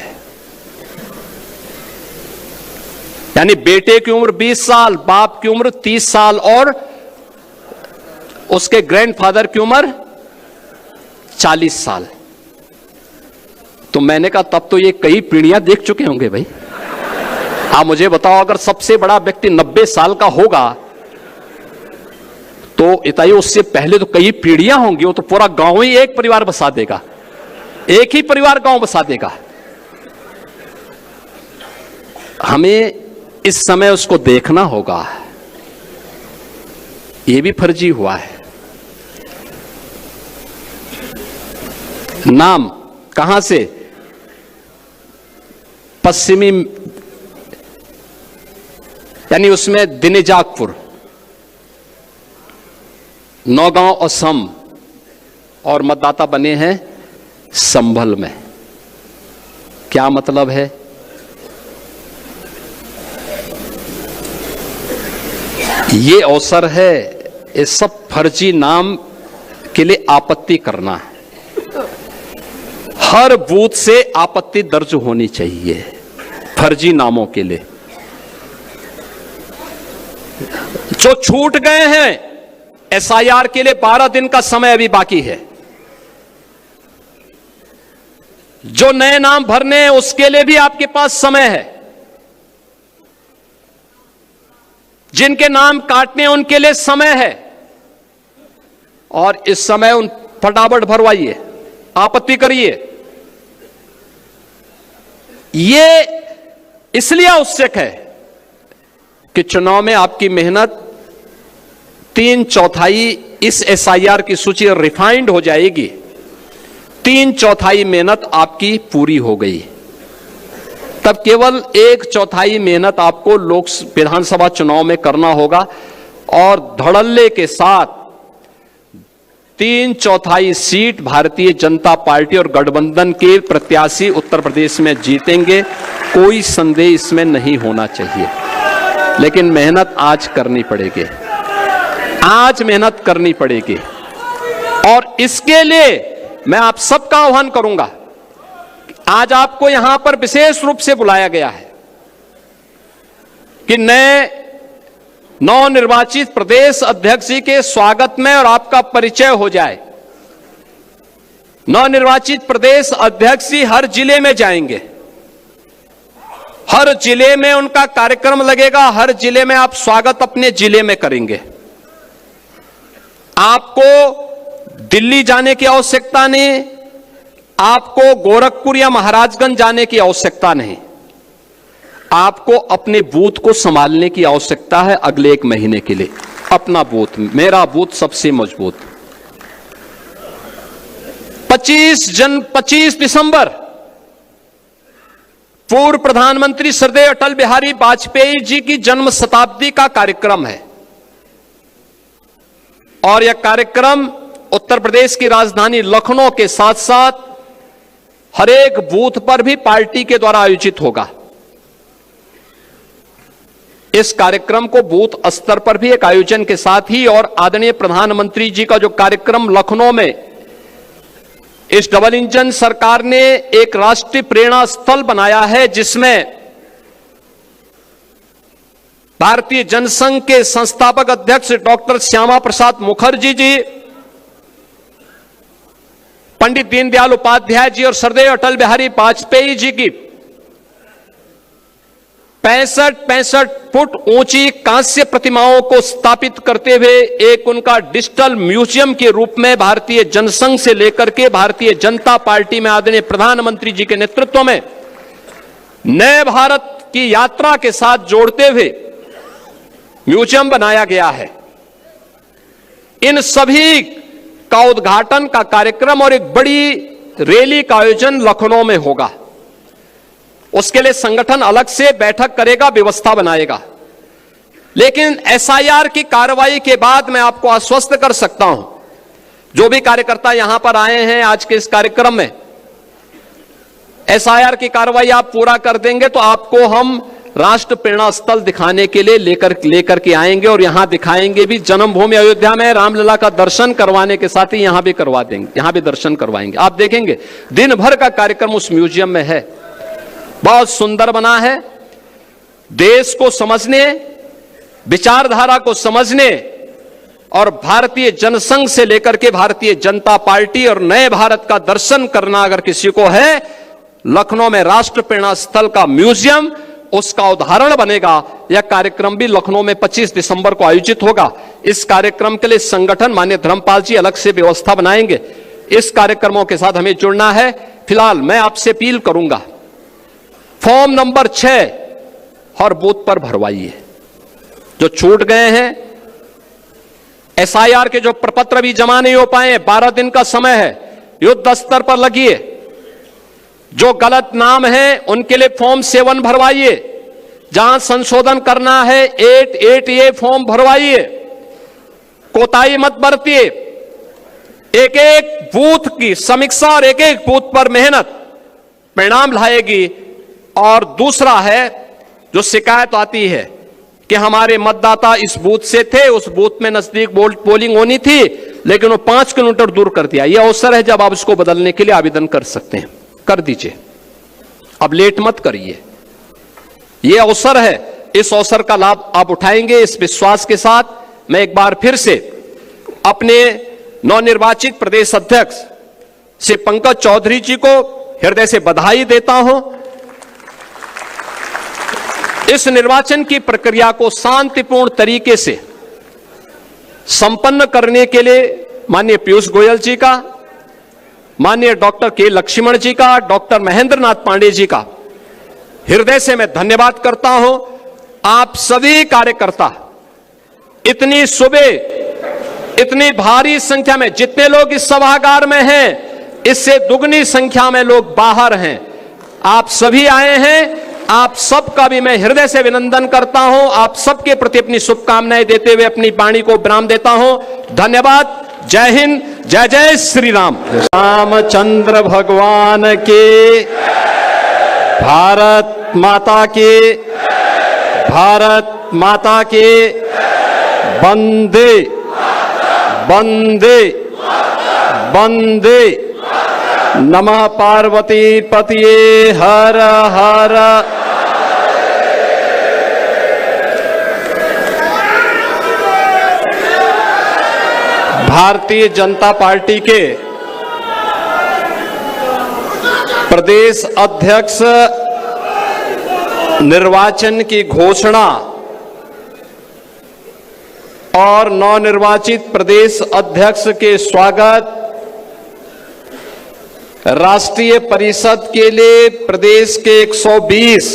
यानी बेटे की उम्र 20 साल, बाप की उम्र 30 साल और उसके ग्रैंडफादर की उम्र 40 साल। तो मैंने कहा तब तो ये कई पीढ़ियां देख चुके होंगे भाई। आप मुझे बताओ, अगर सबसे बड़ा व्यक्ति 90 साल का होगा तो इताई उससे पहले तो कई पीढ़ियां होंगी। वो तो पूरा गांव ही एक परिवार बसा देगा, एक ही परिवार गांव बसा देगा। हमें इस समय उसको देखना होगा। यह भी फर्जी हुआ है। नाम कहां से? पश्चिमी, यानी उसमें दिनेजाकपुर, नौगांव असम, और मतदाता बने हैं संभल में। क्या मतलब है? ये अवसर है ये सब फर्जी नाम के लिए आपत्ति करना है। हर बूथ से आपत्ति दर्ज होनी चाहिए फर्जी नामों के लिए। जो छूट गए हैं एसआईआर के लिए 12 दिन का समय अभी बाकी है। जो नए नाम भरने हैं उसके लिए भी आपके पास समय है। जिनके नाम काटने हैं उनके लिए समय है। और इस समय उन फटाफट भरवाइए, आपत्ति करिए। ये इसलिए आवश्यक है कि चुनाव में आपकी मेहनत 3/4 इस एसआईआर की सूची रिफाइंड हो जाएगी। 3/4 मेहनत आपकी पूरी हो गई, तब केवल 1/4 मेहनत आपको विधानसभा चुनाव में करना होगा। और धड़ल्ले के साथ 3/4 सीट भारतीय जनता पार्टी और गठबंधन के प्रत्याशी उत्तर प्रदेश में जीतेंगे, कोई संदेह इसमें नहीं होना चाहिए। लेकिन मेहनत आज करनी पड़ेगी, आज मेहनत करनी पड़ेगी। और इसके लिए मैं आप सबका आह्वान करूंगा, आज आपको यहां पर विशेष रूप से बुलाया गया है कि नए नवनिर्वाचित प्रदेश अध्यक्ष जी के स्वागत में और आपका परिचय हो जाए। नवनिर्वाचित प्रदेश अध्यक्ष जी हर जिले में जाएंगे, हर जिले में उनका कार्यक्रम लगेगा, हर जिले में आप स्वागत अपने जिले में करेंगे। आपको दिल्ली जाने की आवश्यकता नहीं, आपको गोरखपुर या महाराजगंज जाने की आवश्यकता नहीं। आपको अपने बूथ को संभालने की आवश्यकता है अगले 1 महीने के लिए। अपना बूथ, मेरा बूथ सबसे मजबूत। 25 दिसंबर पूर्व प्रधानमंत्री श्रद्धेय अटल बिहारी वाजपेयी जी की जन्म शताब्दी का कार्यक्रम है। और यह कार्यक्रम उत्तर प्रदेश की राजधानी लखनऊ के साथ साथ हर एक बूथ पर भी पार्टी के द्वारा आयोजित होगा। इस कार्यक्रम को बूथ स्तर पर भी एक आयोजन के साथ ही और आदरणीय प्रधानमंत्री जी का जो कार्यक्रम लखनऊ में इस डबल इंजन सरकार ने एक राष्ट्रीय प्रेरणा स्थल बनाया है, जिसमें भारतीय जनसंघ के संस्थापक अध्यक्ष डॉक्टर श्यामा प्रसाद मुखर्जी जी, पंडित दीनदयाल उपाध्याय जी और श्रद्धेय अटल बिहारी वाजपेयी जी की 65 फुट ऊंची कांस्य प्रतिमाओं को स्थापित करते हुए एक उनका डिजिटल म्यूजियम के रूप में भारतीय जनसंघ से लेकर के भारतीय जनता पार्टी में आदरणीय प्रधानमंत्री जी के नेतृत्व में नए भारत की यात्रा के साथ जोड़ते हुए म्यूजियम बनाया गया है। इन सभी का उद्घाटन का कार्यक्रम और एक बड़ी रैली का आयोजन लखनऊ में होगा। उसके लिए संगठन अलग से बैठक करेगा, व्यवस्था बनाएगा। लेकिन एसआईआर की कार्रवाई के बाद मैं आपको आश्वस्त कर सकता हूं, जो भी कार्यकर्ता यहां पर आए हैं आज के इस कार्यक्रम में, एसआईआर की कार्रवाई आप पूरा कर देंगे तो आपको हम राष्ट्र प्रेरणा स्थल दिखाने के लिए लेकर के आएंगे और यहां दिखाएंगे भी। जन्मभूमि अयोध्या में रामलला का दर्शन करवाने के साथ ही यहां भी करवा देंगे, यहां भी दर्शन करवाएंगे। आप देखेंगे दिन भर का कार्यक्रम उस म्यूजियम में है, बहुत सुंदर बना है। देश को समझने, विचारधारा को समझने और भारतीय जनसंघ से लेकर के भारतीय जनता पार्टी और नए भारत का दर्शन करना अगर किसी को है, लखनऊ में राष्ट्र प्रेरणा स्थल का म्यूजियम उसका उदाहरण बनेगा। यह कार्यक्रम भी लखनऊ में 25 दिसंबर को आयोजित होगा। इस कार्यक्रम के लिए संगठन माननीय धर्मपाल जी अलग से व्यवस्था बनाएंगे। इस कार्यक्रमों के साथ हमें जुड़ना है। फिलहाल मैं आपसे अपील करूंगा, फॉर्म नंबर 6 हर बूथ पर भरवाइए। जो छूट गए हैं, एसआईआर के जो प्रपत्र भी जमा नहीं हो पाए, 12 दिन का समय है, युद्ध स्तर पर लगिए। जो गलत नाम है उनके लिए फॉर्म 7 भरवाइए। जहां संशोधन करना है 8A फॉर्म भरवाइए। कोताही मत बरतिए। एक एक बूथ की समीक्षा और एक एक बूथ पर मेहनत परिणाम लाएगी। और दूसरा है, जो शिकायत आती है कि हमारे मतदाता इस बूथ से थे, उस बूथ में नजदीक पोलिंग होनी थी, लेकिन वो 5 किलोमीटर दूर कर दिया। यह अवसर है जब आप इसको बदलने के लिए आवेदन कर सकते हैं, कर दीजिए। अब लेट मत करिए, यह अवसर है, इस अवसर का लाभ आप उठाएंगे। इस विश्वास के साथ मैं एक बार फिर से अपने नवनिर्वाचित प्रदेश अध्यक्ष श्री पंकज चौधरी जी को हृदय से बधाई देता हूं। इस निर्वाचन की प्रक्रिया को शांतिपूर्ण तरीके से संपन्न करने के लिए माननीय पीयूष गोयल जी का, माननीय डॉक्टर के लक्ष्मण जी का, डॉक्टर महेंद्र नाथ पांडे जी का हृदय से मैं धन्यवाद करता हूं। आप सभी कार्यकर्ता इतनी सुबह, इतनी भारी संख्या में, जितने लोग इस सभागार में हैं, इससे दुगनी संख्या में लोग बाहर हैं। आप सभी आए हैं। आप सबका भी मैं हृदय से अभिनंदन करता हूं। आप सबके प्रति अपनी शुभकामनाएं देते हुए अपनी वाणी को विराम देता हूं। धन्यवाद। जय हिंद, जय जय श्री राम। रामचंद्र भगवान के, भारत माता के, भारत माता के, वंदे वंदे वंदे। नमः पार्वती पतिये हर हर। भारतीय जनता पार्टी के प्रदेश अध्यक्ष निर्वाचन की घोषणा और नवनिर्वाचित प्रदेश अध्यक्ष के स्वागत राष्ट्रीय परिषद के लिए प्रदेश के 120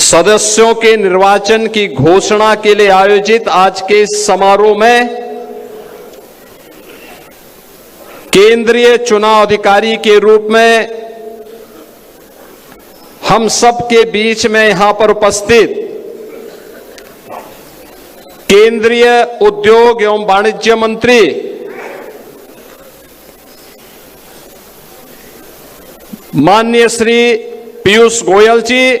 सदस्यों के निर्वाचन की घोषणा के लिए आयोजित आज के समारोह में केंद्रीय चुनाव अधिकारी के रूप में हम सब के बीच में यहां पर उपस्थित केंद्रीय उद्योग एवं वाणिज्य मंत्री माननीय श्री पीयूष गोयल जी,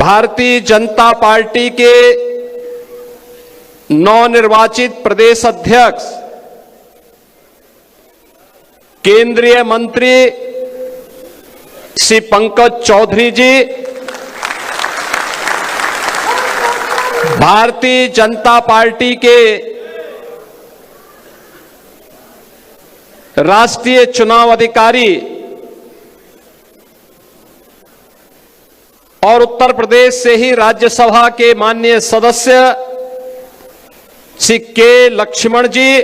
भारतीय जनता पार्टी के नवनिर्वाचित प्रदेश अध्यक्ष केंद्रीय मंत्री श्री पंकज चौधरी जी, भारतीय जनता पार्टी के राष्ट्रीय चुनाव अधिकारी और उत्तर प्रदेश से ही राज्यसभा के माननीय सदस्य श्री के लक्ष्मण जी,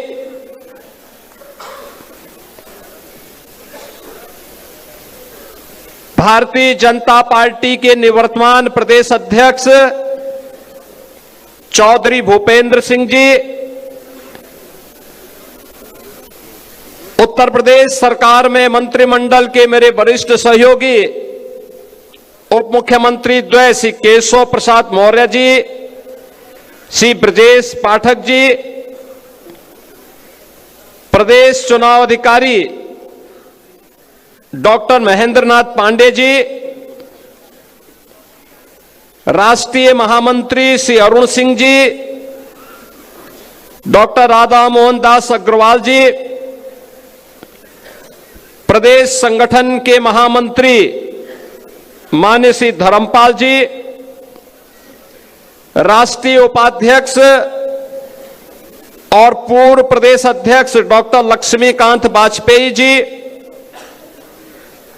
भारतीय जनता पार्टी के निवर्तमान प्रदेश अध्यक्ष चौधरी भूपेंद्र सिंह जी, उत्तर प्रदेश सरकार में मंत्रिमंडल के मेरे वरिष्ठ सहयोगी उप मुख्यमंत्री द्वय श्री केशव प्रसाद मौर्य जी, श्री ब्रजेश पाठक जी, प्रदेश चुनाव अधिकारी डॉक्टर महेंद्र नाथ पांडे जी, राष्ट्रीय महामंत्री श्री अरुण सिंह जी, डॉक्टर राधा मोहन दास अग्रवाल जी, प्रदेश संगठन के महामंत्री माननीय श्री धर्मपाल जी, राष्ट्रीय उपाध्यक्ष और पूर्व प्रदेश अध्यक्ष डॉक्टर लक्ष्मीकांत वाजपेयी जी,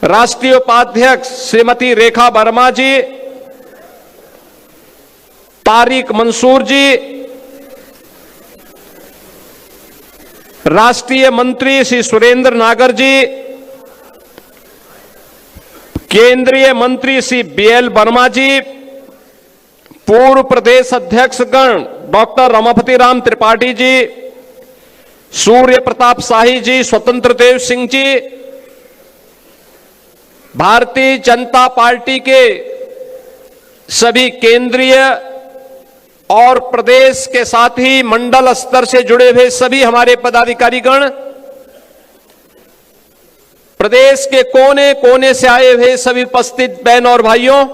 राष्ट्रीय उपाध्यक्ष श्रीमती रेखा वर्मा जी, तारिक मंसूर जी, राष्ट्रीय मंत्री श्री सुरेंद्र नागर जी, केंद्रीय मंत्री श्री बीएल वर्मा जी, पूर्व प्रदेश अध्यक्ष गण डॉक्टर रमापति राम त्रिपाठी जी, सूर्य प्रताप शाही जी, स्वतंत्र देव सिंह जी, भारतीय जनता पार्टी के सभी केंद्रीय और प्रदेश के साथ ही मंडल स्तर से जुड़े हुए सभी हमारे पदाधिकारीगण, प्रदेश के कोने कोने से आए हुए सभी उपस्थित बहन और भाइयों,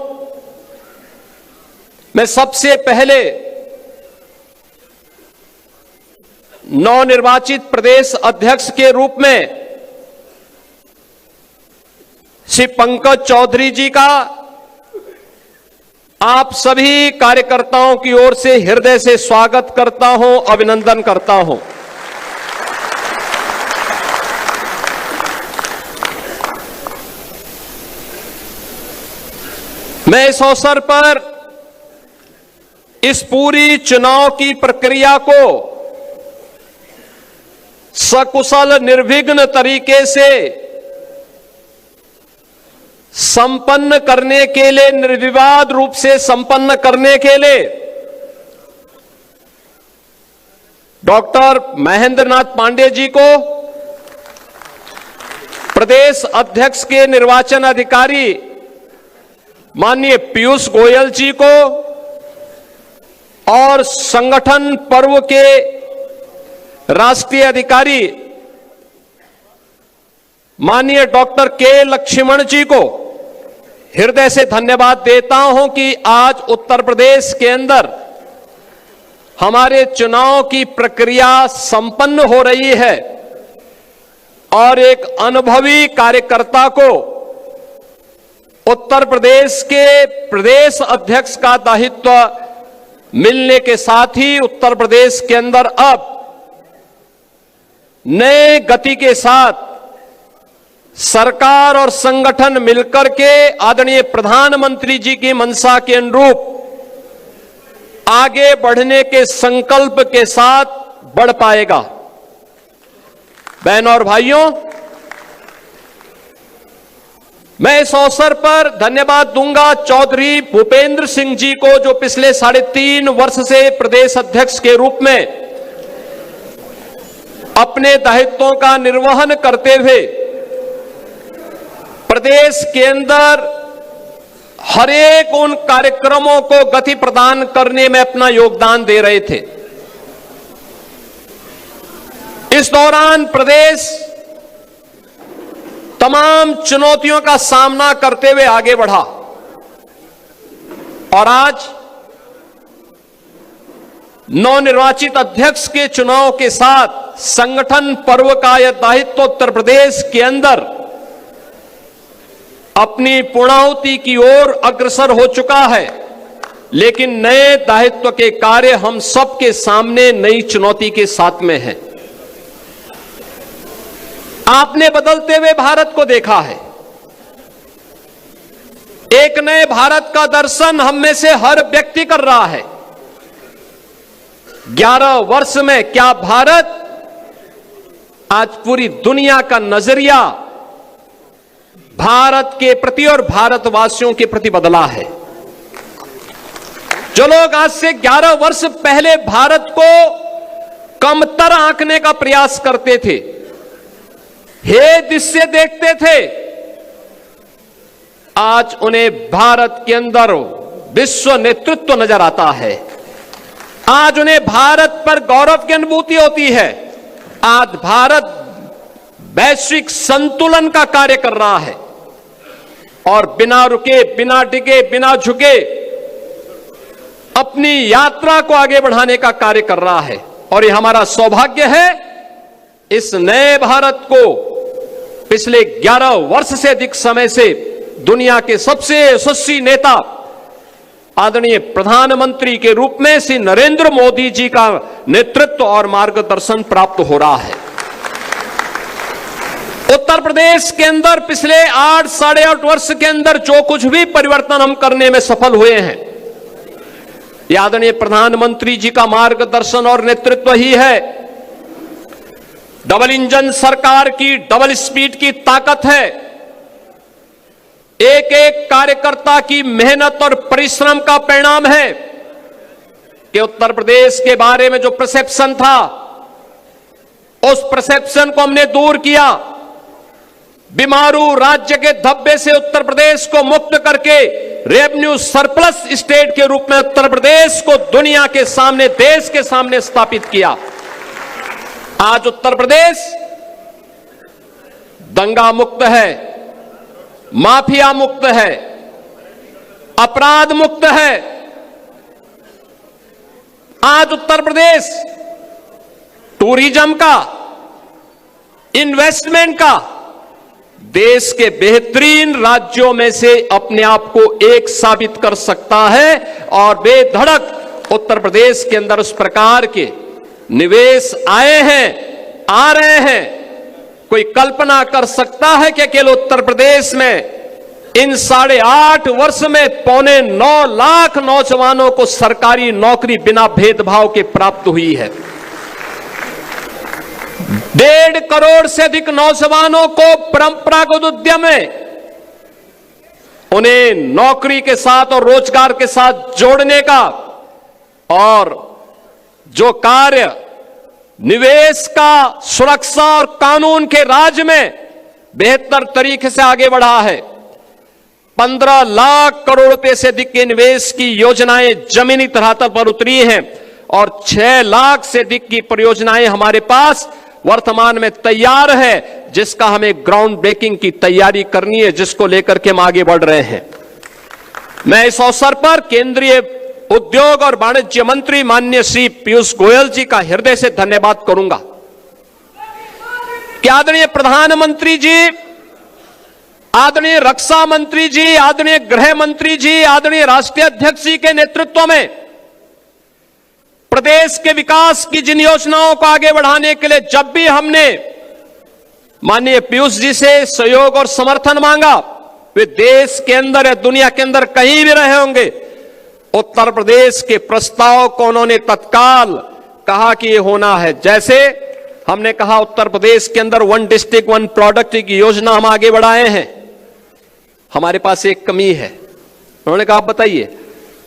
मैं सबसे पहले नवनिर्वाचित प्रदेश अध्यक्ष के रूप में श्री पंकज चौधरी जी का आप सभी कार्यकर्ताओं की ओर से हृदय से स्वागत करता हूं, अभिनंदन करता हूं। मैं इस अवसर पर इस पूरी चुनाव की प्रक्रिया को सकुशल निर्विघ्न तरीके से संपन्न करने के लिए, निर्विवाद रूप से संपन्न करने के लिए डॉक्टर महेंद्र नाथ पांडे जी को, प्रदेश अध्यक्ष के निर्वाचन अधिकारी माननीय पीयूष गोयल जी को और संगठन पर्व के राष्ट्रीय अधिकारी माननीय डॉक्टर के लक्ष्मण जी को हृदय से धन्यवाद देता हूं कि आज उत्तर प्रदेश के अंदर हमारे चुनाव की प्रक्रिया संपन्न हो रही है और एक अनुभवी कार्यकर्ता को उत्तर प्रदेश के प्रदेश अध्यक्ष का दायित्व मिलने के साथ ही उत्तर प्रदेश के अंदर अब नए गति के साथ सरकार और संगठन मिलकर के आदरणीय प्रधानमंत्री जी की मंशा के अनुरूप आगे बढ़ने के संकल्प के साथ बढ़ पाएगा। बहनों और भाइयों, मैं इस अवसर पर धन्यवाद दूंगा चौधरी भूपेंद्र सिंह जी को, जो पिछले 3.5 वर्ष से प्रदेश अध्यक्ष के रूप में अपने दायित्वों का निर्वहन करते हुए प्रदेश के अंदर हर एक उन कार्यक्रमों को गति प्रदान करने में अपना योगदान दे रहे थे। इस दौरान प्रदेश तमाम चुनौतियों का सामना करते हुए आगे बढ़ा। और आज नवनिर्वाचित अध्यक्ष के चुनाव के साथ संगठन पर्व का यह दायित्व उत्तर प्रदेश के अंदर अपनी पूर्णाहुति की ओर अग्रसर हो चुका है। लेकिन नए दायित्व के कार्य हम सबके सामने नई चुनौती के साथ में है। आपने बदलते हुए भारत को देखा है। एक नए भारत का दर्शन हम में से हर व्यक्ति कर रहा है। 11 वर्ष में क्या भारत आज पूरी दुनिया का नजरिया भारत के प्रति और भारतवासियों के प्रति बदला है। जो लोग आज से 11 वर्ष पहले भारत को कमतर आंकने का प्रयास करते थे, हे दृश्य देखते थे, आज उन्हें भारत के अंदर विश्व नेतृत्व नजर आता है। आज उन्हें भारत पर गौरव की अनुभूति होती है। आज भारत वैश्विक संतुलन का कार्य कर रहा है और बिना रुके, बिना डिगे, बिना झुके अपनी यात्रा को आगे बढ़ाने का कार्य कर रहा है। और ये हमारा सौभाग्य है, इस नए भारत को पिछले 11 वर्ष से अधिक समय से दुनिया के सबसे यशस्वी नेता आदरणीय प्रधानमंत्री के रूप में श्री नरेंद्र मोदी जी का नेतृत्व और मार्गदर्शन प्राप्त हो रहा है। उत्तर प्रदेश के अंदर पिछले 8 साढ़े 8 वर्ष के अंदर जो कुछ भी परिवर्तन हम करने में सफल हुए हैं, यह आदरणीय प्रधानमंत्री जी का मार्गदर्शन और नेतृत्व ही है। डबल इंजन सरकार की डबल स्पीड की ताकत है। एक एक कार्यकर्ता की मेहनत और परिश्रम का परिणाम है कि उत्तर प्रदेश के बारे में जो परसेप्शन था, उस परसेप्शन को हमने दूर किया। बीमारू राज्य के धब्बे से उत्तर प्रदेश को मुक्त करके रेवेन्यू सरप्लस स्टेट के रूप में उत्तर प्रदेश को दुनिया के सामने, देश के सामने स्थापित किया। आज उत्तर प्रदेश दंगा मुक्त है, माफिया मुक्त है, अपराध मुक्त है। आज उत्तर प्रदेश टूरिज्म का, इन्वेस्टमेंट का देश के बेहतरीन राज्यों में से अपने आप को एक साबित कर सकता है। और बेधड़क उत्तर प्रदेश के अंदर उस प्रकार के निवेश आए हैं, आ रहे हैं। कोई कल्पना कर सकता है कि केवल उत्तर प्रदेश में इन 8.5 वर्ष में 9.25 लाख नौजवानों को सरकारी नौकरी बिना भेदभाव के प्राप्त हुई है। 1.5 करोड़ से अधिक नौजवानों को परंपरागत उद्यम में उन्हें नौकरी के साथ और रोजगार के साथ जोड़ने का और जो कार्य निवेश का, सुरक्षा और कानून के राज में बेहतर तरीके से आगे बढ़ा है। 15 लाख करोड़ रुपए से अधिक के निवेश की योजनाएं जमीनी धरातल पर उतरी हैं और 6 लाख से अधिक की परियोजनाएं हमारे पास वर्तमान में तैयार है, जिसका हमें ग्राउंड ब्रेकिंग की तैयारी करनी है, जिसको लेकर के हम आगे बढ़ रहे हैं। मैं इस अवसर पर केंद्रीय उद्योग और वाणिज्य मंत्री माननीय श्री पीयूष गोयल जी का हृदय से धन्यवाद करूंगा कि आदरणीय प्रधानमंत्री जी, आदरणीय रक्षा मंत्री जी, आदरणीय गृह मंत्री जी, आदरणीय राष्ट्रीय अध्यक्ष जी के नेतृत्व में प्रदेश के विकास की जिन योजनाओं को आगे बढ़ाने के लिए जब भी हमने माननीय पीयूष जी से सहयोग और समर्थन मांगा, वे देश के अंदर या दुनिया के अंदर कहीं भी रहे होंगे, उत्तर प्रदेश के प्रस्ताव को उन्होंने तत्काल कहा कि ये होना है। जैसे हमने कहा उत्तर प्रदेश के अंदर 1 डिस्ट्रिक्ट 1 प्रोडक्ट की योजना हम आगे बढ़ाए हैं। हमारे पास एक कमी है। उन्होंने कहा आप बताइए।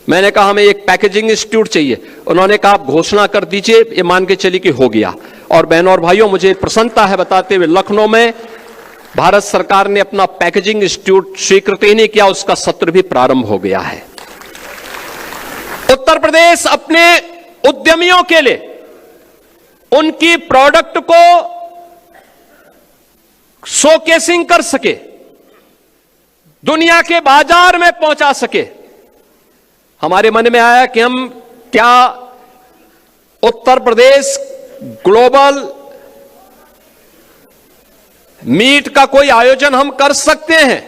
मैंने कहा हमें एक पैकेजिंग इंस्टीट्यूट चाहिए। उन्होंने कहा आप घोषणा कर दीजिए, ये मान के चलिए कि हो गया। और बहनों और भाइयों, मुझे प्रसन्नता है बताते हुए लखनऊ में भारत सरकार ने अपना पैकेजिंग इंस्टीट्यूट स्वीकृत ही नहीं किया, उसका सत्र भी प्रारंभ हो गया है। उत्तर प्रदेश अपने उद्यमियों के लिए उनकी प्रोडक्ट को शोकेसिंग कर सके, दुनिया के बाजार में पहुंचा सके, हमारे मन में आया कि हम क्या उत्तर प्रदेश ग्लोबल मीट का कोई आयोजन हम कर सकते हैं,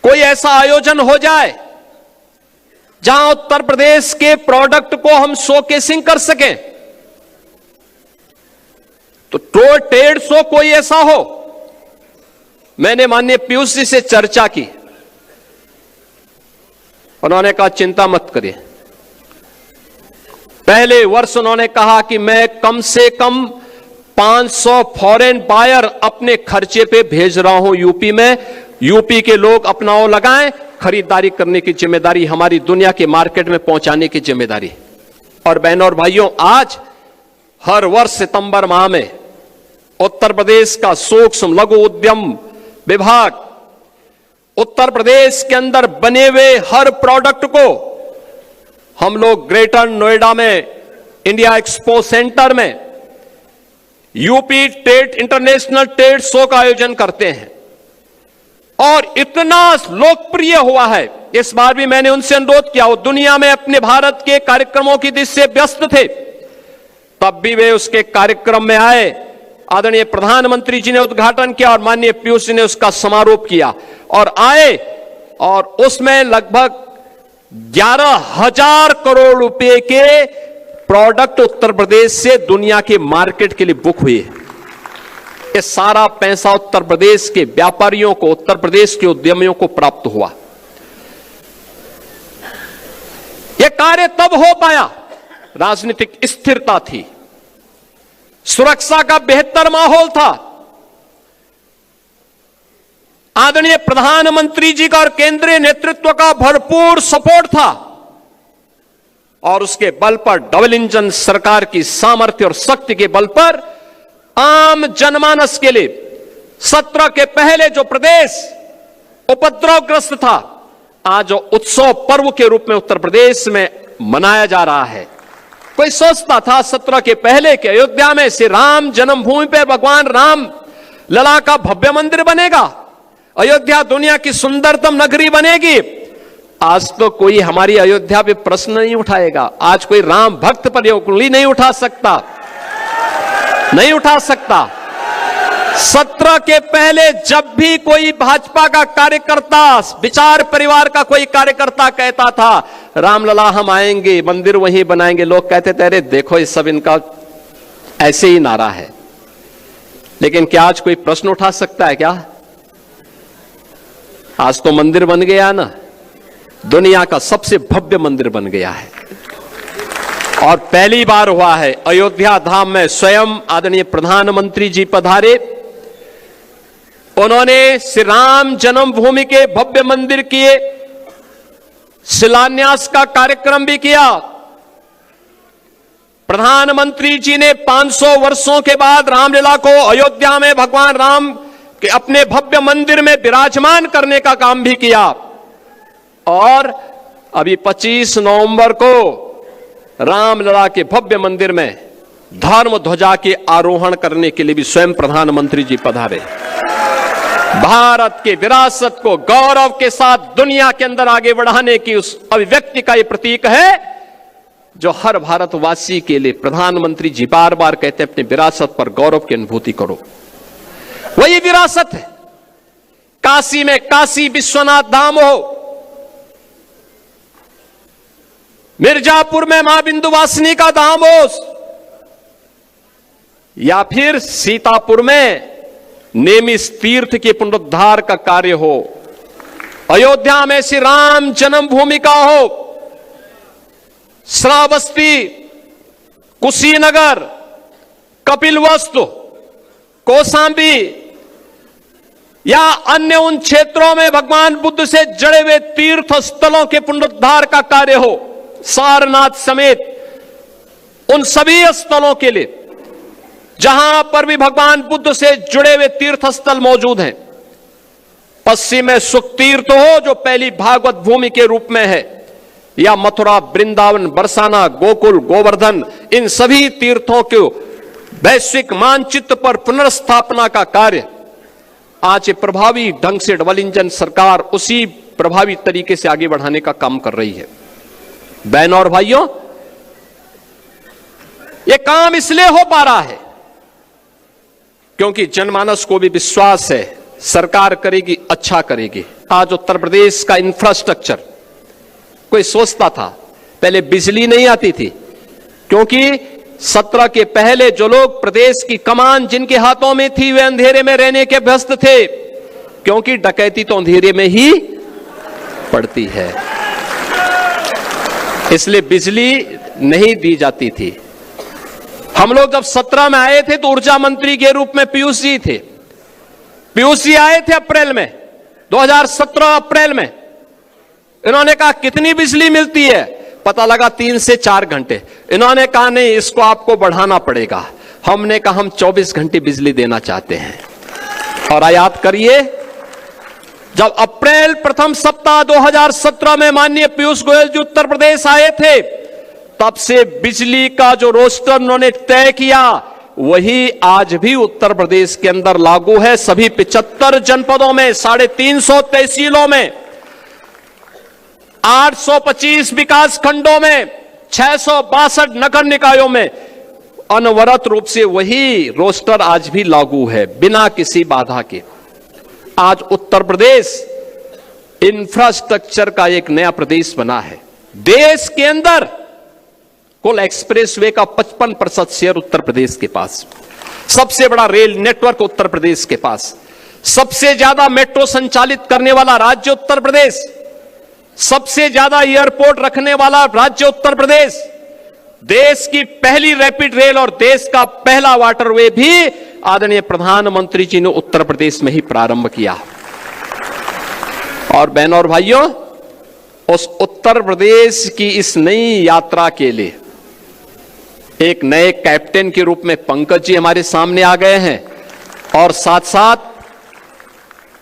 कोई ऐसा आयोजन हो जाए जहां उत्तर प्रदेश के प्रोडक्ट को हम शोकेसिंग कर सकें। तो ट्रेड शो कोई ऐसा हो। मैंने माननीय पीयूष जी से चर्चा की, उन्होंने कहा चिंता मत करिए। पहले वर्ष उन्होंने कहा कि मैं कम से कम 500 फॉरेन बायर अपने खर्चे पे भेज रहा हूं यूपी में। यूपी के लोग अपना वो लगाएं, खरीदारी करने की जिम्मेदारी हमारी, दुनिया के मार्केट में पहुंचाने की जिम्मेदारी। और बहनों और भाइयों, आज हर वर्ष सितंबर माह में उत्तर प्रदेश का सूक्ष्म लघु उद्यम विभाग उत्तर प्रदेश के अंदर बने हुए हर प्रोडक्ट को हम लोग ग्रेटर नोएडा में इंडिया एक्सपो सेंटर में UP trade international trade show का आयोजन करते हैं। और इतना लोकप्रिय हुआ है, इस बार भी मैंने उनसे अनुरोध किया, वो दुनिया में अपने भारत के कार्यक्रमों की दिशा से व्यस्त थे, तब भी वे उसके कार्यक्रम में आए। आदरणीय प्रधानमंत्री जी ने उद्घाटन किया और माननीय पीयूष जी ने उसका समारोप किया और आए, और उसमें लगभग 11,000 करोड़ रुपए के प्रोडक्ट उत्तर प्रदेश से दुनिया के मार्केट के लिए बुक हुए। ये सारा पैसा उत्तर प्रदेश के व्यापारियों को, उत्तर प्रदेश के उद्यमियों को प्राप्त हुआ। यह कार्य तब हो पाया, राजनीतिक स्थिरता थी, सुरक्षा का बेहतर माहौल था, आदरणीय प्रधानमंत्री जी का और केंद्रीय नेतृत्व का भरपूर सपोर्ट था, और उसके बल पर डबल इंजन सरकार की सामर्थ्य और शक्ति के बल पर आम जनमानस के लिए 17 के पहले जो प्रदेश उपद्रवग्रस्त था, आज उत्सव पर्व के रूप में उत्तर प्रदेश में मनाया जा रहा है। कोई सोचता था 17 के पहले के अयोध्या में श्री राम जन्मभूमि पर भगवान राम लला का भव्य मंदिर बनेगा, अयोध्या दुनिया की सुंदरतम नगरी बनेगी। आज तो कोई हमारी अयोध्या पे प्रश्न नहीं उठाएगा, आज कोई राम भक्त पर उंगली नहीं उठा सकता, नहीं उठा सकता। 17 के पहले जब भी कोई भाजपा का कार्यकर्ता, विचार परिवार का कोई कार्यकर्ता कहता था रामलला हम आएंगे, मंदिर वहीं बनाएंगे, लोग कहते थे अरे देखो ये सब इनका ऐसे ही नारा है। लेकिन क्या आज कोई प्रश्न उठा सकता है क्या? आज तो मंदिर बन गया ना, दुनिया का सबसे भव्य मंदिर बन गया है। और पहली बार हुआ है अयोध्या धाम में स्वयं आदरणीय प्रधानमंत्री जी पधारे, उन्होंने श्री राम जन्मभूमि के भव्य मंदिर किए शिलान्यास का कार्यक्रम भी किया। प्रधानमंत्री जी ने 500 वर्षों के बाद रामलीला को अयोध्या में भगवान राम के अपने भव्य मंदिर में विराजमान करने का काम भी किया। और अभी 25 नवंबर को रामलला के भव्य मंदिर में धर्म ध्वजा के आरोहण करने के लिए भी स्वयं प्रधानमंत्री जी पधारे। भारत के विरासत को गौरव के साथ दुनिया के अंदर आगे बढ़ाने की उस अभिव्यक्ति का यह प्रतीक है जो हर भारतवासी के लिए प्रधानमंत्री जी बार बार कहते हैं, अपनी विरासत पर गौरव की अनुभूति करो। वही विरासत है। काशी में काशी विश्वनाथ धाम हो, मिर्जापुर में मां बिंदुवासिनी का धाम हो, या फिर सीतापुर में नेमिष तीर्थ के पुनरुद्धार का कार्य हो, अयोध्या में श्री राम जन्मभूमि का हो, श्रावस्ती, कुशीनगर, कपिलवस्तु, कौशांबी या अन्य उन क्षेत्रों में भगवान बुद्ध से जड़े हुए तीर्थ स्थलों के पुनरुद्धार का कार्य हो, सारनाथ समेत उन सभी स्थलों के लिए जहां पर भी भगवान बुद्ध से जुड़े हुए तीर्थ स्थल मौजूद हैं। पश्चिम में सुख तीर्थ हो जो पहली भागवत भूमि के रूप में है, या मथुरा, वृंदावन, बरसाना, गोकुल, गोवर्धन, इन सभी तीर्थों के वैश्विक मानचित्र पर पुनर्स्थापना का कार्य आज प्रभावी ढंग से डबल इंजन सरकार उसी प्रभावी तरीके से आगे बढ़ाने का काम कर रही है। बहनों और भाइयों, यह काम इसलिए हो पा रहा है क्योंकि जनमानस को भी विश्वास है सरकार करेगी, अच्छा करेगी। आज उत्तर प्रदेश का इंफ्रास्ट्रक्चर, कोई सोचता था पहले बिजली नहीं आती थी क्योंकि 17 के पहले जो लोग प्रदेश की कमान जिनके हाथों में थी वे अंधेरे में रहने के व्यस्त थे, क्योंकि डकैती तो अंधेरे में ही पड़ती है, इसलिए बिजली नहीं दी जाती थी। हम लोग जब 17 में आए थे तो ऊर्जा मंत्री के रूप में पीयूष जी थे। पीयूष जी आए थे अप्रैल में, 2017 अप्रैल में। इन्होंने कहा कितनी बिजली मिलती है, पता लगा 3 से 4 घंटे। इन्होंने कहा नहीं, इसको आपको बढ़ाना पड़ेगा। हमने कहा हम 24 घंटे बिजली देना चाहते हैं। और याद करिए, जब अप्रैल प्रथम सप्ताह 2017 में माननीय पीयूष गोयल जी उत्तर प्रदेश आए थे, तब से बिजली का जो रोस्टर उन्होंने तय किया वही आज भी उत्तर प्रदेश के अंदर लागू है। सभी 75 जनपदों में, 350 तहसीलों में, 825 विकास खंडों में, 662 नगर निकायों में अनवरत रूप से वही रोस्टर आज भी लागू है, बिना किसी बाधा के। आज उत्तर प्रदेश इंफ्रास्ट्रक्चर का एक नया प्रदेश बना है। देश के अंदर कुल एक्सप्रेसवे का 55% शेयर उत्तर प्रदेश के पास, सबसे बड़ा रेल नेटवर्क उत्तर प्रदेश के पास, सबसे ज्यादा मेट्रो संचालित करने वाला राज्य उत्तर प्रदेश, सबसे ज्यादा एयरपोर्ट रखने वाला राज्य उत्तर प्रदेश, देश की पहली रैपिड रेल और देश का पहला वाटरवे भी आदरणीय प्रधानमंत्री जी ने उत्तर प्रदेश में ही प्रारंभ किया। और बहनों और भाइयों, उस उत्तर प्रदेश की इस नई यात्रा के लिए एक नए कैप्टन के रूप में पंकज जी हमारे सामने आ गए हैं। और साथ साथ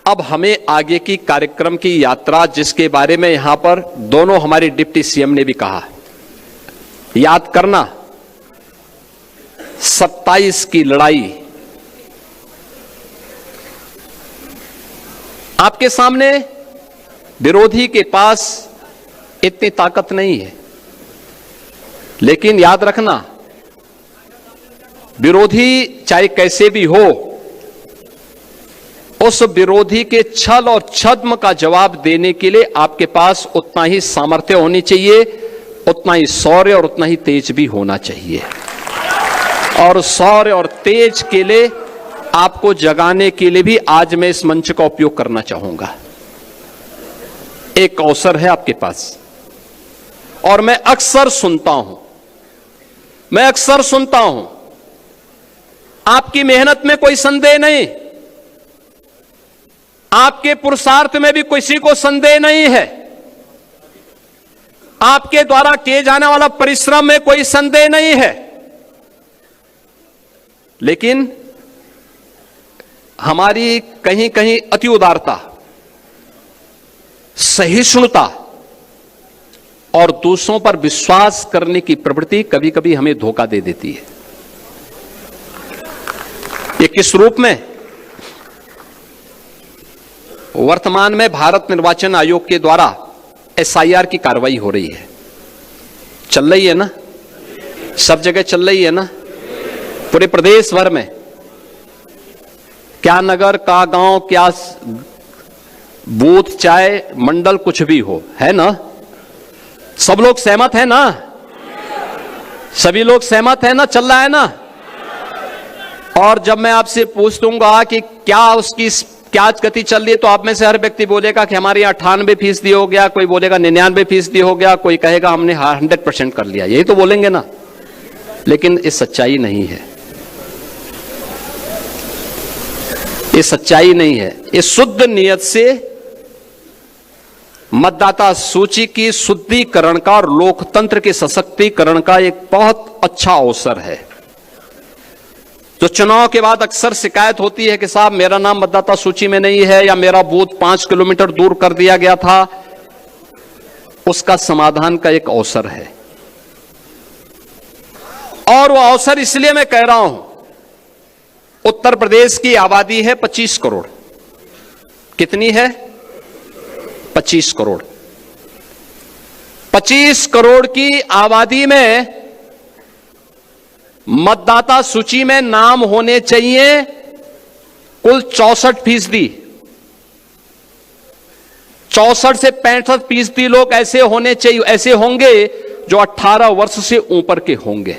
अब हमें आगे की कार्यक्रम की यात्रा, जिसके बारे में यहां पर दोनों हमारे डिप्टी सीएम ने भी कहा, याद करना 27 की लड़ाई आपके सामने, विरोधी के पास इतनी ताकत नहीं है, लेकिन याद रखना विरोधी चाहे कैसे भी हो, उस विरोधी के छल और छद्म का जवाब देने के लिए आपके पास उतना ही सामर्थ्य होनी चाहिए, उतना ही शौर्य और उतना ही तेज भी होना चाहिए। और शौर्य और तेज के लिए आपको जगाने के लिए भी आज मैं इस मंच का उपयोग करना चाहूंगा। एक अवसर है आपके पास, और मैं अक्सर सुनता हूं, आपकी मेहनत में कोई संदेह नहीं, आपके पुरुषार्थ में भी किसी को संदेह नहीं है, आपके द्वारा किए जाने वाला परिश्रम में कोई संदेह नहीं है, लेकिन हमारी कहीं कहीं अति उदारता, सहिष्णुता और दूसरों पर विश्वास करने की प्रवृत्ति कभी कभी हमें धोखा दे देती है। ये किस रूप में? वर्तमान में भारत निर्वाचन आयोग के द्वारा एसआईआर की कार्रवाई हो रही है, चल रही है ना, सब जगह चल रही है ना, पूरे प्रदेश भर में, क्या नगर, क्या गांव, क्या बूथ, चाहे मंडल कुछ भी हो, है ना? सब लोग सहमत है ना? सभी लोग सहमत है ना? चल रहा है ना? और जब मैं आपसे पूछ दूंगा कि क्या गति चल रही है, तो आप में से हर व्यक्ति बोलेगा कि हमारे यहाँ 98% हो गया, कोई बोलेगा 99% हो गया, कोई कहेगा हमने 100% कर लिया, यही तो बोलेंगे ना। लेकिन ये सच्चाई नहीं है, ये सच्चाई नहीं है। ये शुद्ध नियत से मतदाता सूची की शुद्धिकरण का और लोकतंत्र के सशक्तिकरण का एक बहुत अच्छा अवसर है। जो चुनाव के बाद अक्सर शिकायत होती है कि साहब मेरा नाम मतदाता सूची में नहीं है, या मेरा बूथ 5 किलोमीटर दूर कर दिया गया था, उसका समाधान का एक अवसर है। और वो अवसर इसलिए मैं कह रहा हूं, उत्तर प्रदेश की आबादी है 25 करोड़। कितनी है? 25 करोड़। 25 करोड़ की आबादी में मतदाता सूची में नाम होने चाहिए कुल 64%। 64 से 65% लोग ऐसे होने चाहिए, ऐसे होंगे जो 18 वर्ष से ऊपर के होंगे।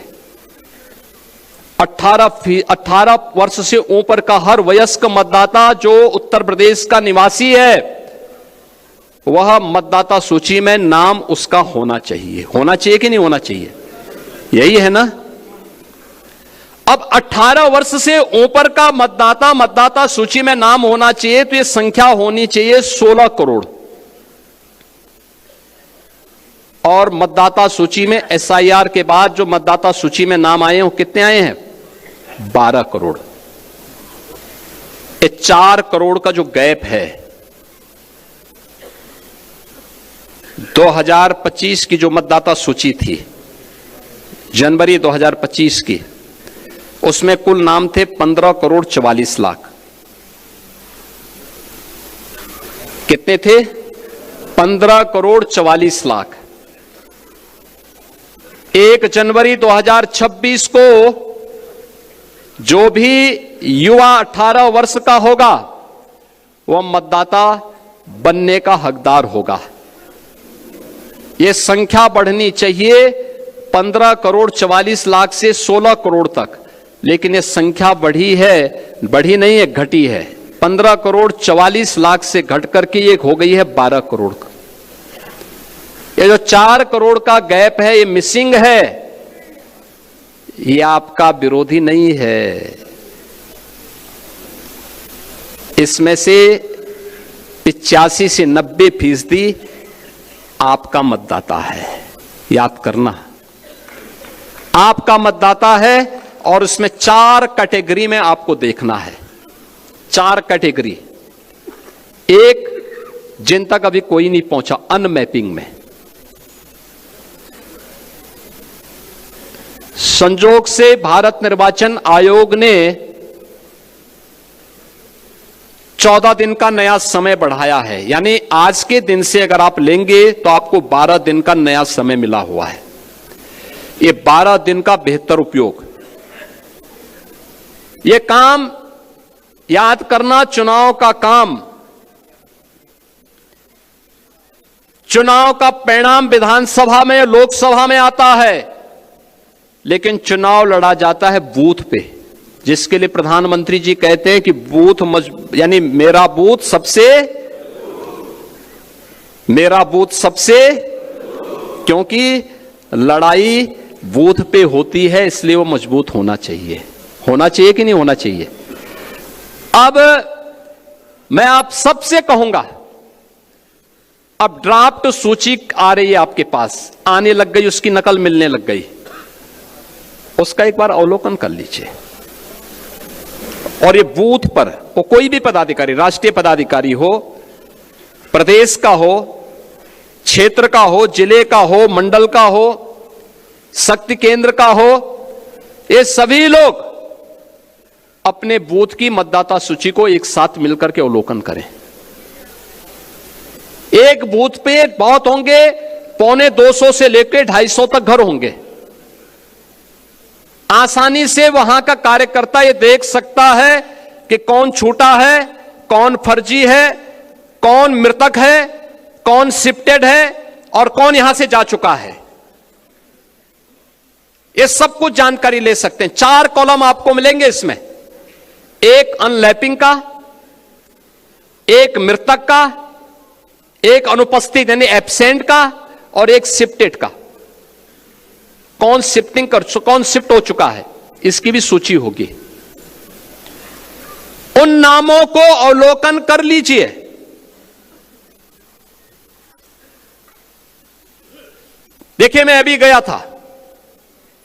18 वर्ष से ऊपर का हर वयस्क मतदाता जो उत्तर प्रदेश का निवासी है, वह मतदाता सूची में नाम उसका होना चाहिए। होना चाहिए कि नहीं होना चाहिए? यही है ना। अब 18 वर्ष से ऊपर का मतदाता सूची में नाम होना चाहिए, तो यह संख्या होनी चाहिए 16 करोड़। और मतदाता सूची में एसआईआर के बाद जो मतदाता सूची में नाम आए हैं वो कितने आए हैं? 12 करोड़। ये 4 करोड़ का जो गैप है, 2025 की जो मतदाता सूची थी, जनवरी 2025 की, उसमें कुल नाम थे 15 करोड़ 44 लाख। कितने थे? 15 करोड़ 44 लाख। 1 जनवरी 2026 को जो भी युवा 18 वर्ष का होगा वह मतदाता बनने का हकदार होगा। यह संख्या बढ़नी चाहिए 15 करोड़ 44 लाख से 16 करोड़ तक, लेकिन यह संख्या बढ़ी नहीं है, घटी है। 15 करोड़ 44 लाख से घट करके ये हो गई है 12 करोड़ का। ये जो 4 करोड़ का गैप है, ये मिसिंग है। ये आपका विरोधी नहीं है। इसमें से 85 से 90% आपका मतदाता है। याद करना, आपका मतदाता है। और उसमें 4 कैटेगरी में आपको देखना है। 4 कैटेगरी। एक, जिन तक अभी कोई नहीं पहुंचा, अनमैपिंग में। संजोग से भारत निर्वाचन आयोग ने 14 दिन का नया समय बढ़ाया है, यानी आज के दिन से अगर आप लेंगे तो आपको 12 दिन का नया समय मिला हुआ है। ये 12 दिन का बेहतर उपयोग। ये काम याद करना, चुनाव का काम, चुनाव का परिणाम विधानसभा में, लोकसभा में आता है, लेकिन चुनाव लड़ा जाता है बूथ पे, जिसके लिए प्रधानमंत्री जी कहते हैं कि बूथ यानी मेरा बूथ सबसे, क्योंकि लड़ाई बूथ पे होती है, इसलिए वो मजबूत होना चाहिए। होना चाहिए कि नहीं होना चाहिए? अब मैं आप सबसे कहूंगा, अब ड्राफ्ट सूची आ रही है आपके पास, आने लग गई, उसकी नकल मिलने लग गई, उसका एक बार अवलोकन कर लीजिए। और ये बूथ पर वो कोई भी पदाधिकारी, राष्ट्रीय पदाधिकारी हो, प्रदेश का हो, क्षेत्र का हो, जिले का हो, मंडल का हो, शक्ति केंद्र का हो, ये सभी लोग अपने बूथ की मतदाता सूची को एक साथ मिलकर के अवलोकन करें। एक बूथ पे बहुत होंगे, 250 से लेकर 250 तक घर होंगे। आसानी से वहां का कार्यकर्ता ये देख सकता है कि कौन छूटा है, कौन फर्जी है, कौन मृतक है, कौन शिफ्टेड है और कौन यहां से जा चुका है। ये सब कुछ जानकारी ले सकते हैं। 4 कॉलम आपको मिलेंगे इसमें, एक अनलैपिंग का, एक मृतक का, एक अनुपस्थित यानी एब्सेंट का और एक शिफ्टेड का। कौन शिफ्ट हो चुका है, इसकी भी सूची होगी। उन नामों को अवलोकन कर लीजिए। देखिए, मैं अभी गया था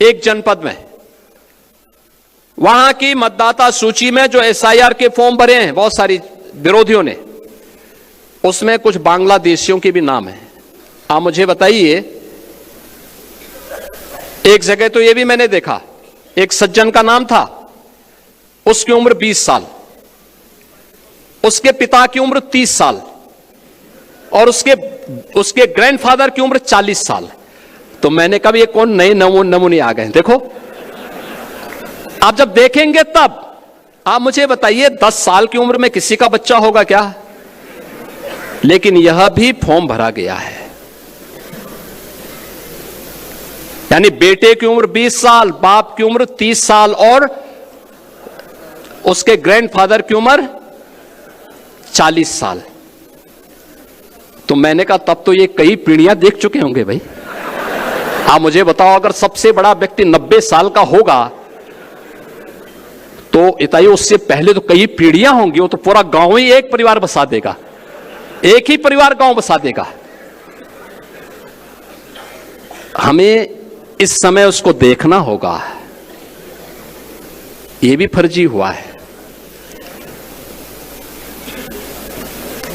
एक जनपद में, वहां की मतदाता सूची में जो एसआईआर के फॉर्म भरे हैं बहुत सारी विरोधियों ने, उसमें कुछ बांग्लादेशियों के भी नाम है। आप मुझे बताइए, एक जगह तो यह भी मैंने देखा, एक सज्जन का नाम था, उसकी उम्र 20 साल, उसके पिता की उम्र 30 साल और उसके ग्रैंडफादर की उम्र 40 साल। तो मैंने कहा ये कौन नए नमूने आ गए। देखो आप जब देखेंगे तब आप मुझे बताइए 10 साल की उम्र में किसी का बच्चा होगा क्या? लेकिन यह भी फॉर्म भरा गया है। यानी बेटे की उम्र 20 साल, बाप की उम्र 30 साल और उसके ग्रैंडफादर की उम्र 40 साल। तो मैंने कहा तब तो ये कई पीढ़ियां देख चुके होंगे भाई। आप मुझे बताओ अगर सबसे बड़ा व्यक्ति 90 साल का होगा तो इताई उससे पहले तो कई पीढ़ियां होंगी। वो तो पूरा गांव ही एक परिवार बसा देगा, एक ही परिवार गांव बसा देगा। हमें इस समय उसको देखना होगा। यह भी फर्जी हुआ है।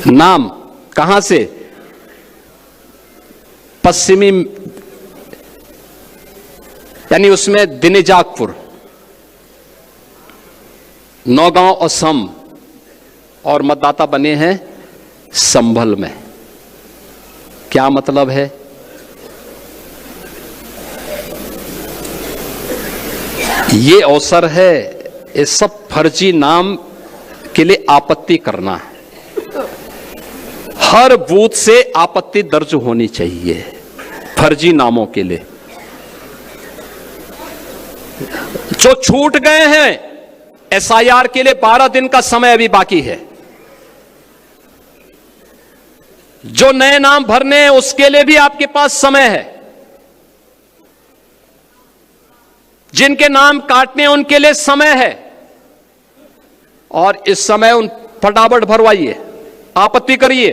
नाम कहां से? पश्चिमी, यानी उसमें दिनेजाकपुर, नौगांव असम, और मतदाता बने हैं संभल में। क्या मतलब है? ये अवसर है ये सब फर्जी नाम के लिए आपत्ति करना। हर बूथ से आपत्ति दर्ज होनी चाहिए फर्जी नामों के लिए। जो छूट गए हैं एसआईआर के लिए 12 दिन का समय अभी बाकी है। जो नए नाम भरने हैं उसके लिए भी आपके पास समय है। जिनके नाम काटने हैं उनके लिए समय है। और इस समय उन फटाफट भरवाइए, आपत्ति करिए।